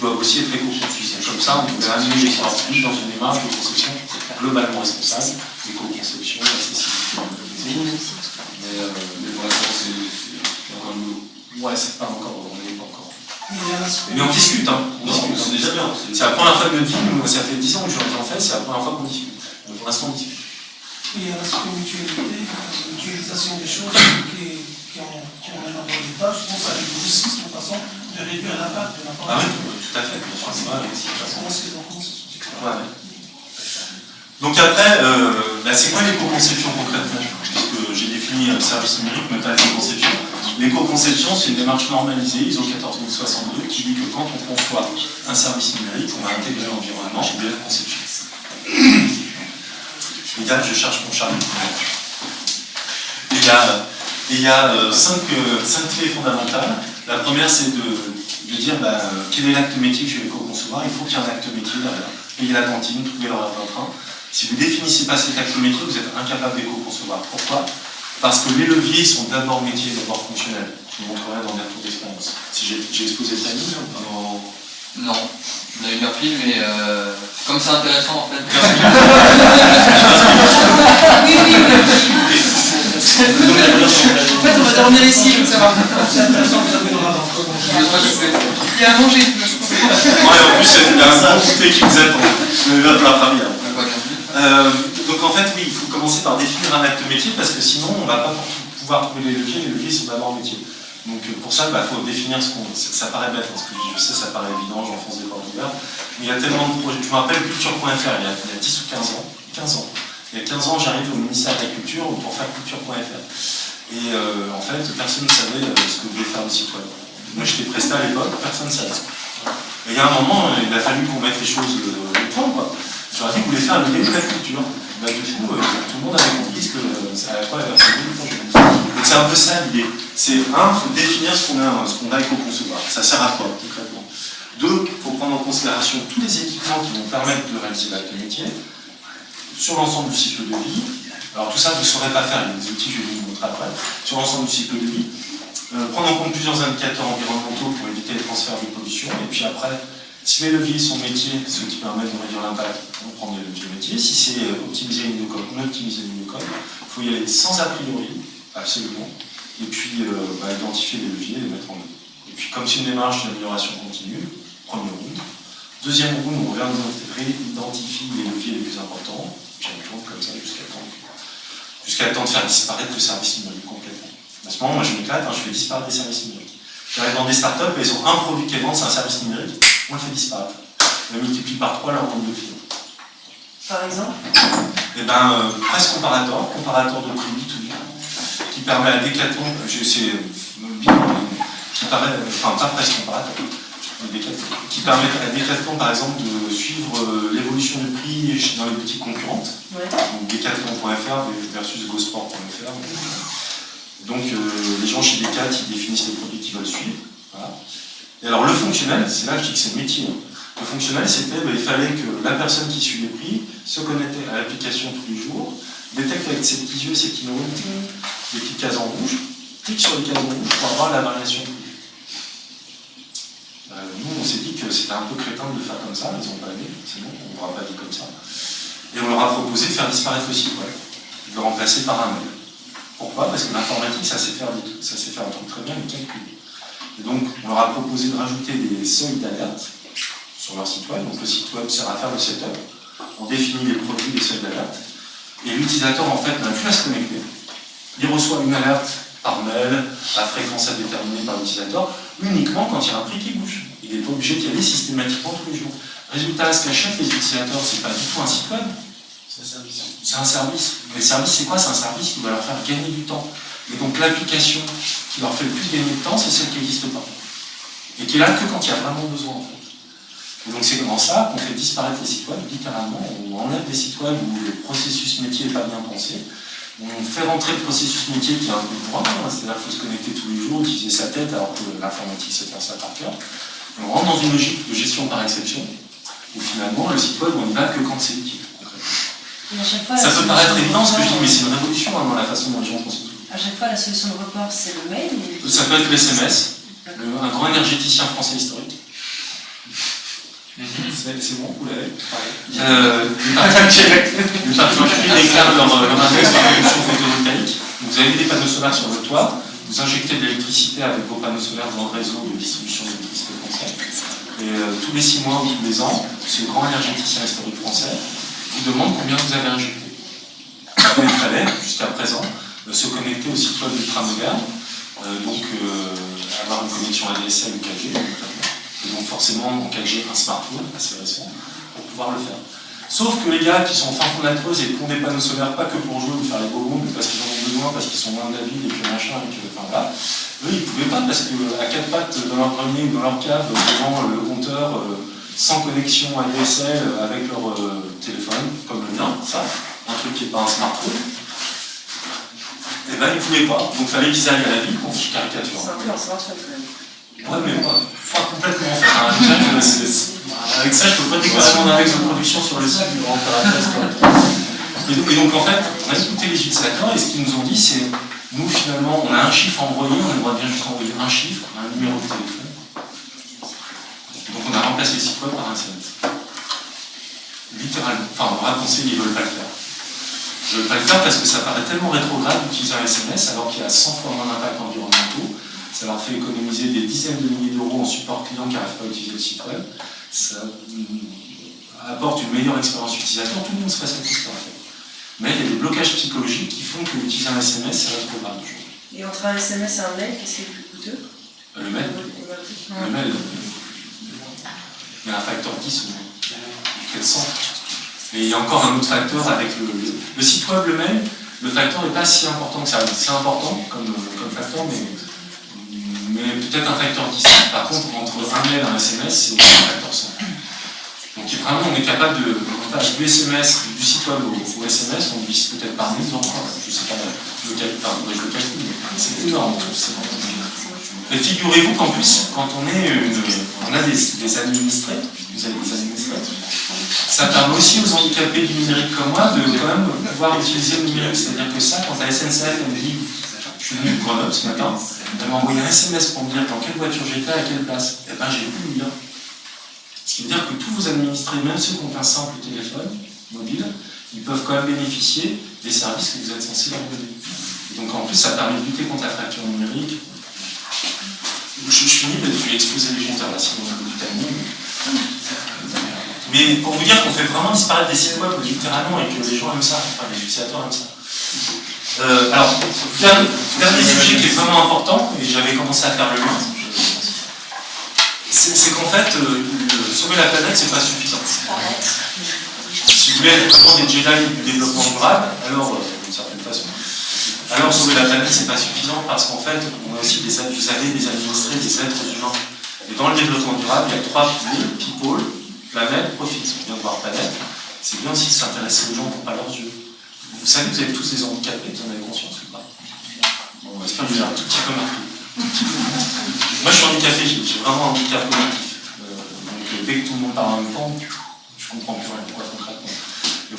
A: doivent aussi être éco-conçus. Comme ça, on pouvait amener les entreprises dans une démarche de conception globalement responsable, éco-conception, accessibilité.
D: Mais pour l'instant, c'est encore le boulot.
A: Ouais, c'est pas encore, on n'est pas encore.
I: Mais
A: on discute, hein.
D: C'est déjà bien.
A: C'est la première fois que je le dis, ça fait 10 ans que j'en fais, c'est la première fois qu'on discute. Donc pour l'instant, on discute.
I: il y a l'aspect mutualisation des choses qui ont un avantage. Je pense à l'exercice de façon de réduire l'impact de la
A: Ah oui, tout à fait, bien sûr, c'est vrai. Ouais. Donc après, c'est quoi l'éco-conception concrètement? Puisque j'ai défini un service numérique, mais pas l'éco-conception. L'éco-conception, c'est une démarche normalisée, ISO 14062, qui dit que quand on conçoit un service numérique, on va intégrer l'environnement de la conception. Regarde, je cherche mon charme. Il y a 5 clés fondamentales. La première, c'est de dire quel est l'acte métier que je vais éco-concevoir. Il faut qu'il y ait un acte métier derrière. Payer la cantine, trouver l'horaire d'un train. Si vous ne définissez pas cet acte métier, vous êtes incapable d'éco-concevoir. Pourquoi? Parce que les leviers sont d'abord métiers, d'abord fonctionnels. Je vous montrerai dans des retours d'expérience. Si j'ai exposé le timing
G: Non, on a une heure pile, mais comme c'est intéressant en fait.
C: En fait, on va terminer les signes, ça va.
I: C'est intéressant que vous avez le radar.
C: Il y a à manger.
A: Ouais, en plus, il y a un grand goûter qui vous attend. Il va falloir travailler. Donc en fait, oui, il faut commencer par définir un acte métier parce que sinon, on ne va pas pouvoir trouver les leviers sont d'abord métiers. Donc pour ça, il faut définir ce qu'on... Ça paraît bête, parce que je sais, ça paraît évident, j'enfonce des portes ouvertes, mais il y a tellement de projets. Je me rappelle culture.fr, il y a 10 ou 15 ans. Il y a 15 ans, j'arrive au ministère de la Culture pour faire culture.fr. Et en fait, personne ne savait ce que devait faire le site web. Moi, j'étais prestat à l'époque, personne ne savait. Et il y a un moment, il a fallu qu'on mette les choses au point, quoi. Je leur ai dit que vous voulez faire une de la culture. Bah, du coup, tout le monde avait compris que ça n'allait pas être un projet. Donc c'est un peu ça l'idée. C'est un, il faut définir ce qu'on a éco-concevoir. Ça sert à quoi, concrètement? Deux, il faut prendre en considération tous les équipements qui vont permettre de réaliser l'acte métier sur l'ensemble du cycle de vie. Alors tout ça, vous ne saurez pas faire, il y a des outils, je vais vous montrer après, sur l'ensemble du cycle de vie. Prendre en compte plusieurs indicateurs environnementaux pour éviter les transferts de pollution, et puis après, si les leviers sont métiers, ceux qui permettent de réduire l'impact, on prend les leviers métiers. Si c'est optimiser une code, on optimise une code. Il faut y aller sans a priori, absolument, et puis identifier les leviers et les mettre en œuvre. Et puis comme c'est une démarche d'amélioration continue, premier round. Deuxième round, on réidentifie les leviers les plus importants, puis on tourne comme ça jusqu'à le temps de faire disparaître le service numérique complètement. À ce moment, moi je m'éclate, je fais disparaître les services numériques. J'arrive dans des startups et ils ont un produit qui est vendu, c'est un service numérique, on le fait disparaître. On multiplie par 3 leur nombre de clients.
C: Par exemple?
A: Eh bien, Presse Comparator de prix B2B, qui permet à Decathlon, qui paraît, enfin pas Presse Comparator, qui permet à Decathlon par exemple de suivre l'évolution du prix dans les boutiques concurrentes.
C: Ouais.
A: Donc Decathlon.fr versus GoSport.fr. Donc les gens chez Decathlon, ils définissent les produits qu'ils veulent suivre. Voilà. Et alors le fonctionnel, c'est là que je dis que c'est le métier. Le fonctionnel, c'était il fallait que la personne qui suit les prix se connecte à l'application tous les jours, détecte avec ses petits yeux, ses petits neurones, des petites cases en rouge, clique sur les cases en rouge pour avoir la variation de prix. Nous, on s'est dit que c'était un peu crétin de le faire comme ça, ils n'ont pas aimé, c'est bon, on ne l'aura pas dit comme ça. Et on leur a proposé de faire disparaître le site web, de le remplacer par un mail. Pourquoi? Parce que l'informatique, ça sait faire un truc très bien, le calcul. Et donc, on leur a proposé de rajouter des seuils d'alerte sur leur site web. Donc, le site web sert à faire le setup. On définit les produits, les seuils d'alerte. Et l'utilisateur, en fait, n'a plus à se connecter. Il reçoit une alerte par mail, à fréquence à déterminer par l'utilisateur, uniquement quand il y a un prix qui bouge. Il n'est pas obligé d'y aller systématiquement tous les jours. Résultat, ce qu'achètent les utilisateurs, ce n'est pas du tout un site web. C'est un service. Mais le service, c'est quoi? C'est un service qui va leur faire gagner du temps. Et donc l'application qui leur fait le plus gagner de temps, c'est celle qui n'existe pas. Et qui est là que quand il y a vraiment besoin, en fait. Et donc c'est comme ça qu'on fait disparaître les sites web, littéralement. On enlève des sites web où le processus métier n'est pas bien pensé. On fait rentrer le processus métier qui est un peu droit, c'est-à-dire qu'il faut se connecter tous les jours, utiliser sa tête, alors que l'informatique sait faire ça par cœur. Et on rentre dans une logique de gestion par exception, où finalement le site web, on n'y va que quand c'est utile. Ça peut paraître évident ce que je dis, mais c'est une révolution dans la façon dont les gens pensent.
C: À chaque fois, la solution de report, c'est le mail ou...
A: Ça peut être le SMS, un grand énergéticien français historique. C'est bon, vous l'avez. Les particuliers déclarent leur index par production photovoltaïque. Vous avez des panneaux solaires sur votre toit, vous injectez de l'électricité avec vos panneaux solaires dans le réseau de distribution d'électricité français. Et tous les 6 mois ou tous les ans, ce grand énergéticien historique français vous demande combien vous avez injecté. Il fallait, jusqu'à présent, se connecter au site web ultramoderne, donc avoir une connexion ADSL ou 4G, et donc forcément en 4G un smartphone assez récent pour pouvoir le faire. Sauf que les gars qui sont en fin fond de la Creuse et qui ont des panneaux solaires pas que pour jouer ou faire les bobos, mais parce qu'ils en ont besoin, parce qu'ils sont loin de la ville et que machin, et que enfin là, eux ils ne pouvaient pas parce qu'à 4 pattes dans leur grenier ou dans leur cave, devant le compteur, sans connexion ADSL avec leur téléphone, comme le mien, ça, un truc qui n'est pas un smartphone, et ben ils ne pouvaient pas. Donc il fallait qu'ils aillent à la ville pour faire caricature.
C: C'est un peu un smartphone quand même.
A: Ouais, mais pas complètement. Enfin, avec ça, je peux pas déclarer mon index de production sur le site du Grand Caractère. Et donc, en fait, on a écouté les utilisateurs et ce qu'ils nous ont dit, c'est nous, finalement, on a un chiffre envoyé, on aimerait bien juste envoyer un chiffre, un numéro de téléphone. Donc, on a remplacé le site web par un SMS. Littéralement. Enfin, on leur a conseillé, ils ne veulent pas le faire. Ils ne veulent pas le faire parce que ça paraît tellement rétrograde d'utiliser un SMS alors qu'il y a 100 fois moins d'impact environnementaux. Ça leur fait économiser des dizaines de milliers d'euros en support client qui n'arrivent pas à utiliser le site web. Ça apporte une meilleure expérience utilisateur, tout le monde serait satisfait en fait. Mais il y a des blocages psychologiques qui font que utiliser un SMS, ça va trop grave.
C: Et entre un SMS et un mail, qu'est-ce qui est le plus coûteux?
A: Le mail. Le mail. Il y a un facteur 10 ou peut-être 100. Et il y a encore un autre facteur avec le site web, le mail. Le facteur n'est pas si important que ça. C'est important comme facteur, mais mais peut-être un facteur 10. Par contre, entre un mail et un SMS, c'est aussi un facteur 100. Donc vraiment, on est capable de, du SMS, du site web au SMS, on divise peut-être par 1000 endroits. Je ne sais pas, je le calcule, mais c'est énorme. Et figurez-vous qu'en plus, quand on a des administrés, vous avez des administrés, ça permet aussi aux handicapés du numérique comme moi de quand même pouvoir utiliser le numérique. C'est-à-dire que ça, quand la SNCF me dit, je suis venu de Grenoble ce matin, elle m'a envoyé un SMS pour me dire dans quelle voiture j'étais, à quelle place. Et ben j'ai pu le lire. Ce qui veut dire que tous vos administrés, même ceux qui ont un simple téléphone mobile, ils peuvent quand même bénéficier des services que vous êtes censés leur donner. Et donc en plus, ça permet de lutter contre la fracture numérique. Je finis, je vais exposer les géniteurs là, sinon on a du timing. Mais pour vous dire qu'on fait vraiment disparaître des sites web littéralement et que les gens aiment ça, enfin les utilisateurs aiment ça. Alors, dernier sujet qui est vraiment important, et j'avais commencé à faire le lien, c'est qu'en fait, sauver la planète, c'est pas suffisant. Si vous voulez être vraiment des Jedi du développement durable, alors, d'une certaine façon, alors sauver la planète, c'est pas suffisant parce qu'en fait, on a aussi vous avez des administrés, des êtres humains. Et dans le développement durable, il y a 3 piliers, people, planète, profit. On vient de voir planète. C'est bien aussi de s'intéresser aux gens pour pas leurs yeux. Vous savez que vous avez tous des handicapés, vous en avez conscience ou pas? Bon, j'espère que vous avez un tout petit peu marqué. Moi, je suis handicapé, j'ai vraiment un handicap cognitif. Donc, dès que tout le monde parle en même temps, je comprends plus rien pourquoi concrètement. Et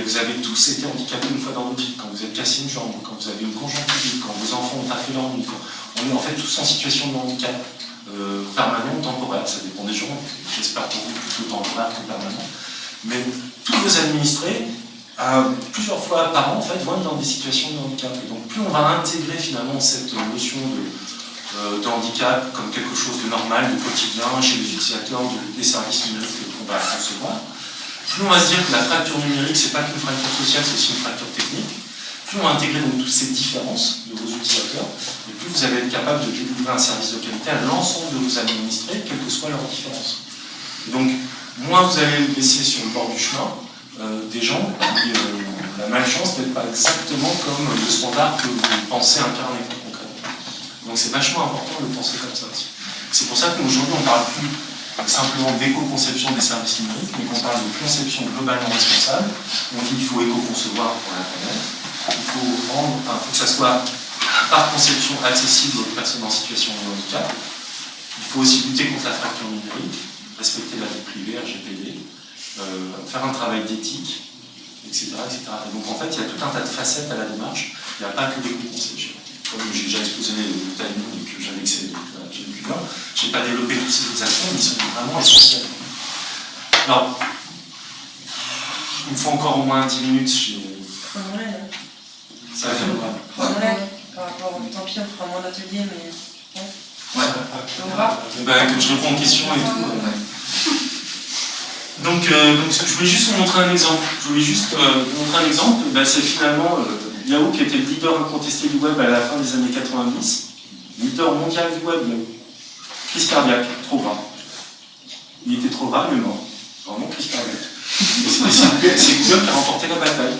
A: vous avez tous été handicapés une fois dans votre vie, quand vous êtes cassé une jambe, quand vous avez une conjonctivite, quand vos enfants ont taffé leur nuit. On est en fait tous en situation de handicap permanent ou temporaire, ça dépend des gens. J'espère pour vous plutôt temporaire que permanent. Mais tous vos administrés, plusieurs fois par an, en fait, vont être dans des situations de handicap. Et donc, plus on va intégrer finalement cette notion de handicap comme quelque chose de normal, de quotidien, chez les utilisateurs des services numériques qu'on va concevoir, plus on va se dire que la fracture numérique, c'est pas qu'une fracture sociale, c'est aussi une fracture technique. Plus on va intégrer donc toutes ces différences de vos utilisateurs, et plus vous allez être capable de délivrer un service de qualité à l'ensemble de vos administrés, quelles que soient leurs différences. Et donc, moins vous allez laisser sur le bord du chemin des gens qui ont la malchance d'être pas exactement comme le standard que vous pensez incarner concrètement. Donc c'est vachement important de le penser comme ça aussi. C'est pour ça qu'aujourd'hui on ne parle plus simplement d'éco-conception des services numériques, mais qu'on parle de conception globalement responsable. On dit qu'il faut éco-concevoir pour la planète. Il faut que ça soit par conception accessible aux personnes en situation de handicap. Il faut aussi lutter contre la fracture numérique, respecter la vie privée, RGPD, faire un travail d'éthique, etc., etc. Et donc en fait, il y a tout un tas de facettes à la démarche. Il n'y a pas que l'éco-conception. Comme j'ai déjà exposé le timing et que j'avais excédé, j'ai plus là. Je n'ai pas développé tous ces aspects, mais ils sont vraiment essentiels. Alors, il me faut encore au moins 10 minutes. Ça va faire
C: par rapport au tant pis, on fera moins d'ateliers, mais.
A: Ouais. Que je réponds aux questions et tout. Donc, je voulais juste vous montrer un exemple. C'est finalement Yahoo qui était le leader incontesté du web à la fin des années 90. Leader mondial du web, Yahoo. Crise cardiaque, trop grave. Il était trop grave, il est mort. Vraiment crise cardiaque. C'est Google qui a remporté la bataille.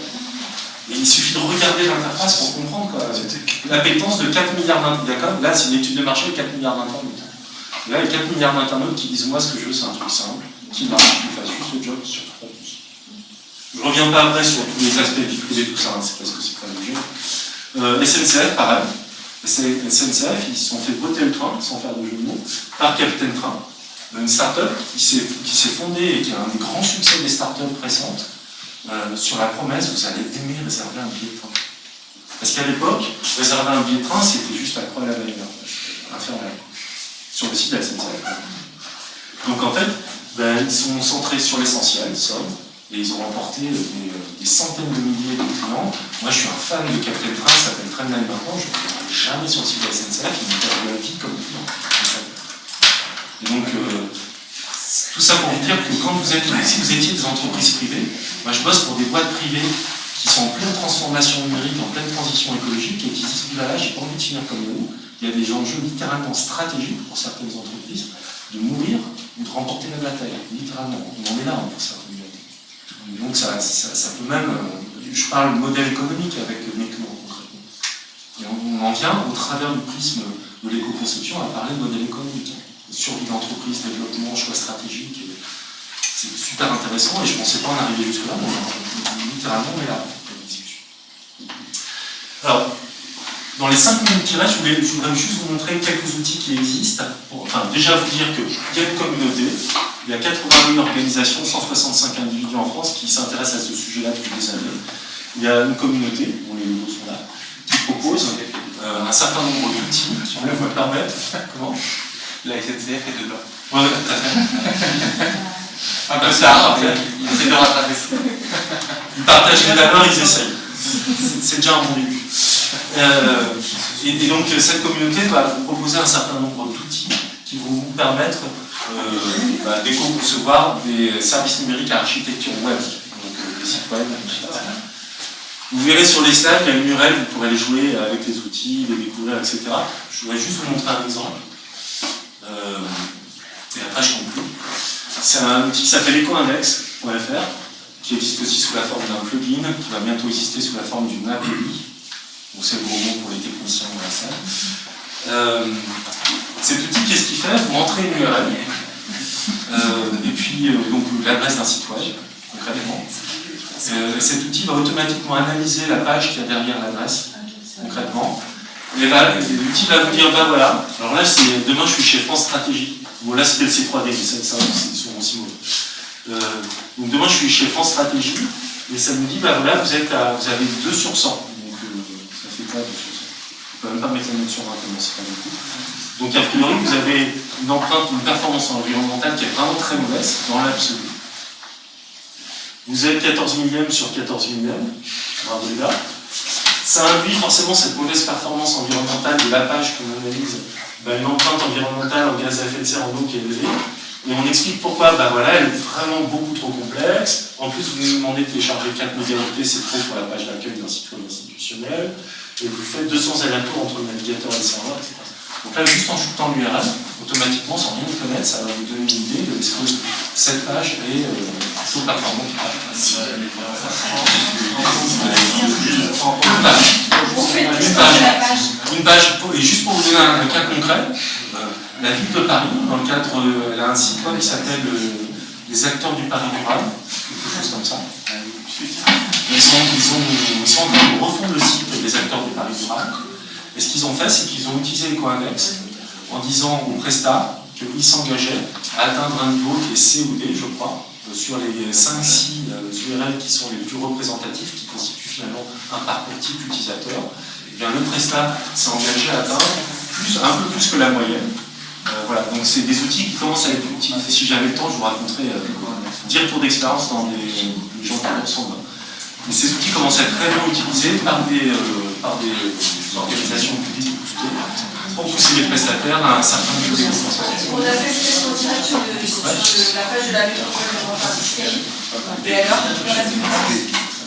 A: Et il suffit de regarder l'interface pour comprendre quoi. L'appétence de 4 milliards d'internautes. Là, c'est une étude de marché, 4 milliards d'internautes. Là, il y a 4 milliards d'internautes qui disent moi ce que je veux, c'est un truc simple, qui marche, qui fasse juste le job sur 3 pouces. Je ne reviens pas après sur tous les aspects vie privée, tout ça, c'est parce que c'est pas le jeu. SNCF, pareil. SNCF, ils se sont fait botter le train, sans faire de jeu de mots, par Capitaine Train. Une start-up qui s'est fondée et qui a un des grands succès des start-up récentes. Sur la promesse, vous allez aimer réserver un billet de train. Parce qu'à l'époque, réserver un billet de train, c'était juste la croix à la valeur, infernal, sur le site de la SNCF. Donc en fait, ils sont centrés sur l'essentiel, sobre, et ils ont remporté des centaines de milliers de clients. Moi, je suis un fan de Capitaine Train, ça s'appelle Trainline maintenant, je ne regarde jamais sur le site de la SNCF, ils me perdent la vie comme client. Et donc, tout ça pour vous dire que quand si vous étiez des entreprises privées, moi je bosse pour des boîtes privées qui sont en pleine transformation numérique, en pleine transition écologique et qui disent là, j'ai pas envie de finir comme nous. Il y a des enjeux littéralement stratégiques pour certaines entreprises de mourir ou de remporter la bataille, littéralement. On en est là pour certaines boîtes. Donc ça peut même, je parle modèle économique avec mes clients concrètement. Et on en vient au travers du prisme de l'éco-conception à parler de modèle économique. Survie d'entreprise, développement, choix stratégique. C'est super intéressant et je ne pensais pas en arriver jusque-là, mais littéralement on est là pour la discussion. Alors, dans les 5 minutes qui restent, je voudrais juste vous montrer quelques outils qui existent. Enfin, déjà vous dire qu'il y a une communauté, il y a 81 organisations, 165 individus en France qui s'intéressent à ce sujet-là depuis des années. Il y a une communauté, dont les logos sont là, qui propose un certain nombre d'outils qui vont vous permettre. Comment ?
B: La SNCF est dedans.
A: Ouais, tout à fait.
B: Un peu tard, après, ils essaient de rattraper ça.
A: Ils partagent les valeurs, ils essayent. C'est déjà un bon début. Et donc, cette communauté va vous proposer un certain nombre d'outils qui vont vous permettre d'éco-concevoir des services numériques à architecture web, donc des sites web, etc. Vous verrez sur les slides, il y a une URL, vous pourrez les jouer avec les outils, les découvrir, etc. Je voudrais juste vous montrer un exemple. Et après, je conclue. C'est un outil qui s'appelle ecoindex.fr, qui existe aussi sous la forme d'un plugin, qui va bientôt exister sous la forme d'une API. Donc c'est le gros mot pour les techniciens dans la salle. Cet outil, qu'est-ce qu'il fait ? Vous rentrez une URL, et puis donc l'adresse d'un site web, concrètement. Cet outil va automatiquement analyser la page qu'il y a derrière l'adresse, concrètement. Et l'outil va vous dire, bah voilà, alors là, demain je suis chez France Stratégie. Bon, là c'était le C3D, mais ça ils sont aussi mauvais. Donc demain je suis chez France Stratégie, et ça me dit, bah voilà, vous avez 2 sur 100. Donc ça fait quoi 2 sur 100 ? Je ne peux même pas mettre la note sur 20, tellement c'est pas beaucoup. Donc a priori, vous avez une empreinte, une performance environnementale qui est vraiment très mauvaise, dans l'absolu. Vous êtes 14 millième sur 14 millième, bravo les gars. Ça induit forcément cette mauvaise performance environnementale de la page qu'on analyse, une empreinte environnementale en gaz à effet de serre en eau qui est élevée. Et on explique pourquoi, voilà, elle est vraiment beaucoup trop complexe. En plus, vous nous demandez de télécharger 4 mégaoctets, c'est trop pour la page d'accueil d'un site web institutionnel. Et vous faites 200 allers-retours entre le navigateur et le serveur, etc. Donc là, juste en shootant l'URL, automatiquement, sans rien y connaître, ça va vous donner une idée de ce que cette page est plutôt performante. Une page, et juste pour vous donner un cas concret, la ville de Paris, dans le cadre, elle a un site web qui s'appelle les acteurs du Paris durable, quelque chose comme ça. Ils sont en train de refondre le site des acteurs du Paris durable. Et ce qu'ils ont fait, c'est qu'ils ont utilisé Ecoindex en disant aux prestats qu'ils s'engageaient à atteindre un niveau qui est C ou D, je crois, sur les 5-6 URL qui sont les plus représentatifs, qui constituent finalement un parcours type utilisateur. Et bien, le prestat s'est engagé à atteindre un peu plus que la moyenne. Voilà, donc c'est des outils qui commencent à être utilisés. Si j'avais le temps, je vous raconterais 10 retours d'expérience dans des gens qui ressemblent. Mais ces outils commencent à être très bien utilisés par des organisations publiques pour pousser les prestataires à un certain niveau de
H: On a fait une test en direct sur la page de la métropole système. Et alors,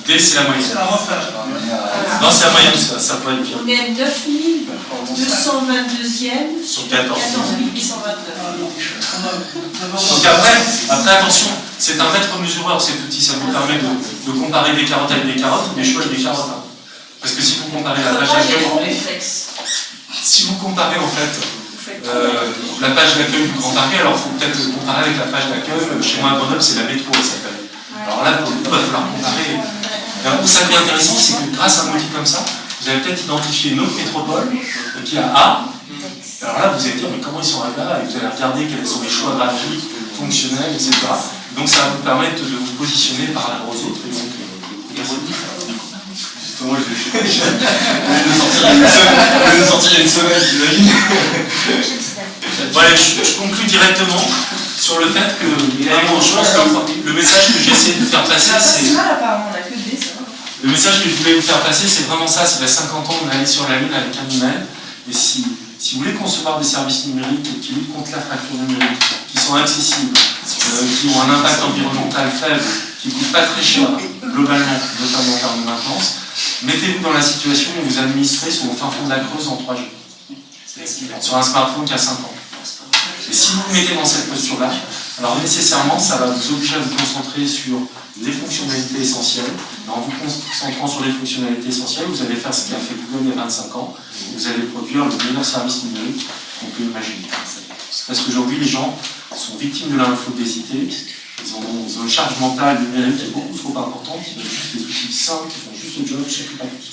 A: D, c'est la moyenne.
I: C'est la refaire.
A: Non, c'est la moyenne, ça peut être pire.
H: on est à 9222e
A: Sur 14
H: 829.
A: Donc après, attention, c'est un maître mesureur cet outil, ça vous permet de comparer des carottes avec des carottes, mais choix des carottes. Hein. Parce que si vous comparez la page d'accueil, si vous comparez en fait la page d'accueil du Grand Paris, alors il faut peut-être comparer avec la page d'accueil, chez moi à Grenoble, c'est la métro, elle s'appelle. Alors là, pour le coup, il va falloir comparer. Alors, ça qui est intéressant, c'est que grâce à un outil comme ça, vous avez peut-être identifié une autre métropole qui a A. Alors là, vous allez dire, mais comment ils sont arrivés là? Et vous allez regarder quels sont les choix graphiques, fonctionnels, etc. Donc ça va vous permettre de vous positionner par rapport aux autres. Et donc,
D: Moi, je vais nous sortir une semaine, j'imagine.
A: Voilà, je conclue directement sur le fait que, vraiment, je pense que le message que j'essaie de faire passer, c'est...
C: apparemment, on a que des, ça va.
A: Le message que je voulais vous faire passer, c'est vraiment ça. C'est il y a 50 ans, on est allé sur la Lune avec un email. Et si vous voulez concevoir des services numériques qui luttent contre la fracture numérique, qui sont accessibles, qui ont un impact environnemental faible, qui ne coûtent pas très cher globalement, notamment en termes de maintenance, mettez-vous dans la situation où vous administrez sur le fin fond de la Creuse en 3G. Sur un smartphone qui a 5 ans. Et si vous vous mettez dans cette posture-là, Alors nécessairement, ça va vous obliger à vous concentrer sur les fonctionnalités essentielles. En vous concentrant sur les fonctionnalités essentielles, vous allez faire ce qu'a fait Google il y a 25 ans. Vous allez produire le meilleur service numérique qu'on peut imaginer. Parce qu'aujourd'hui, les gens sont victimes de l'infobésité. Ils ont une charge mentale numérique qui est beaucoup trop importante. Ils veulent juste des outils simples qui font juste le job, surtout pas plus.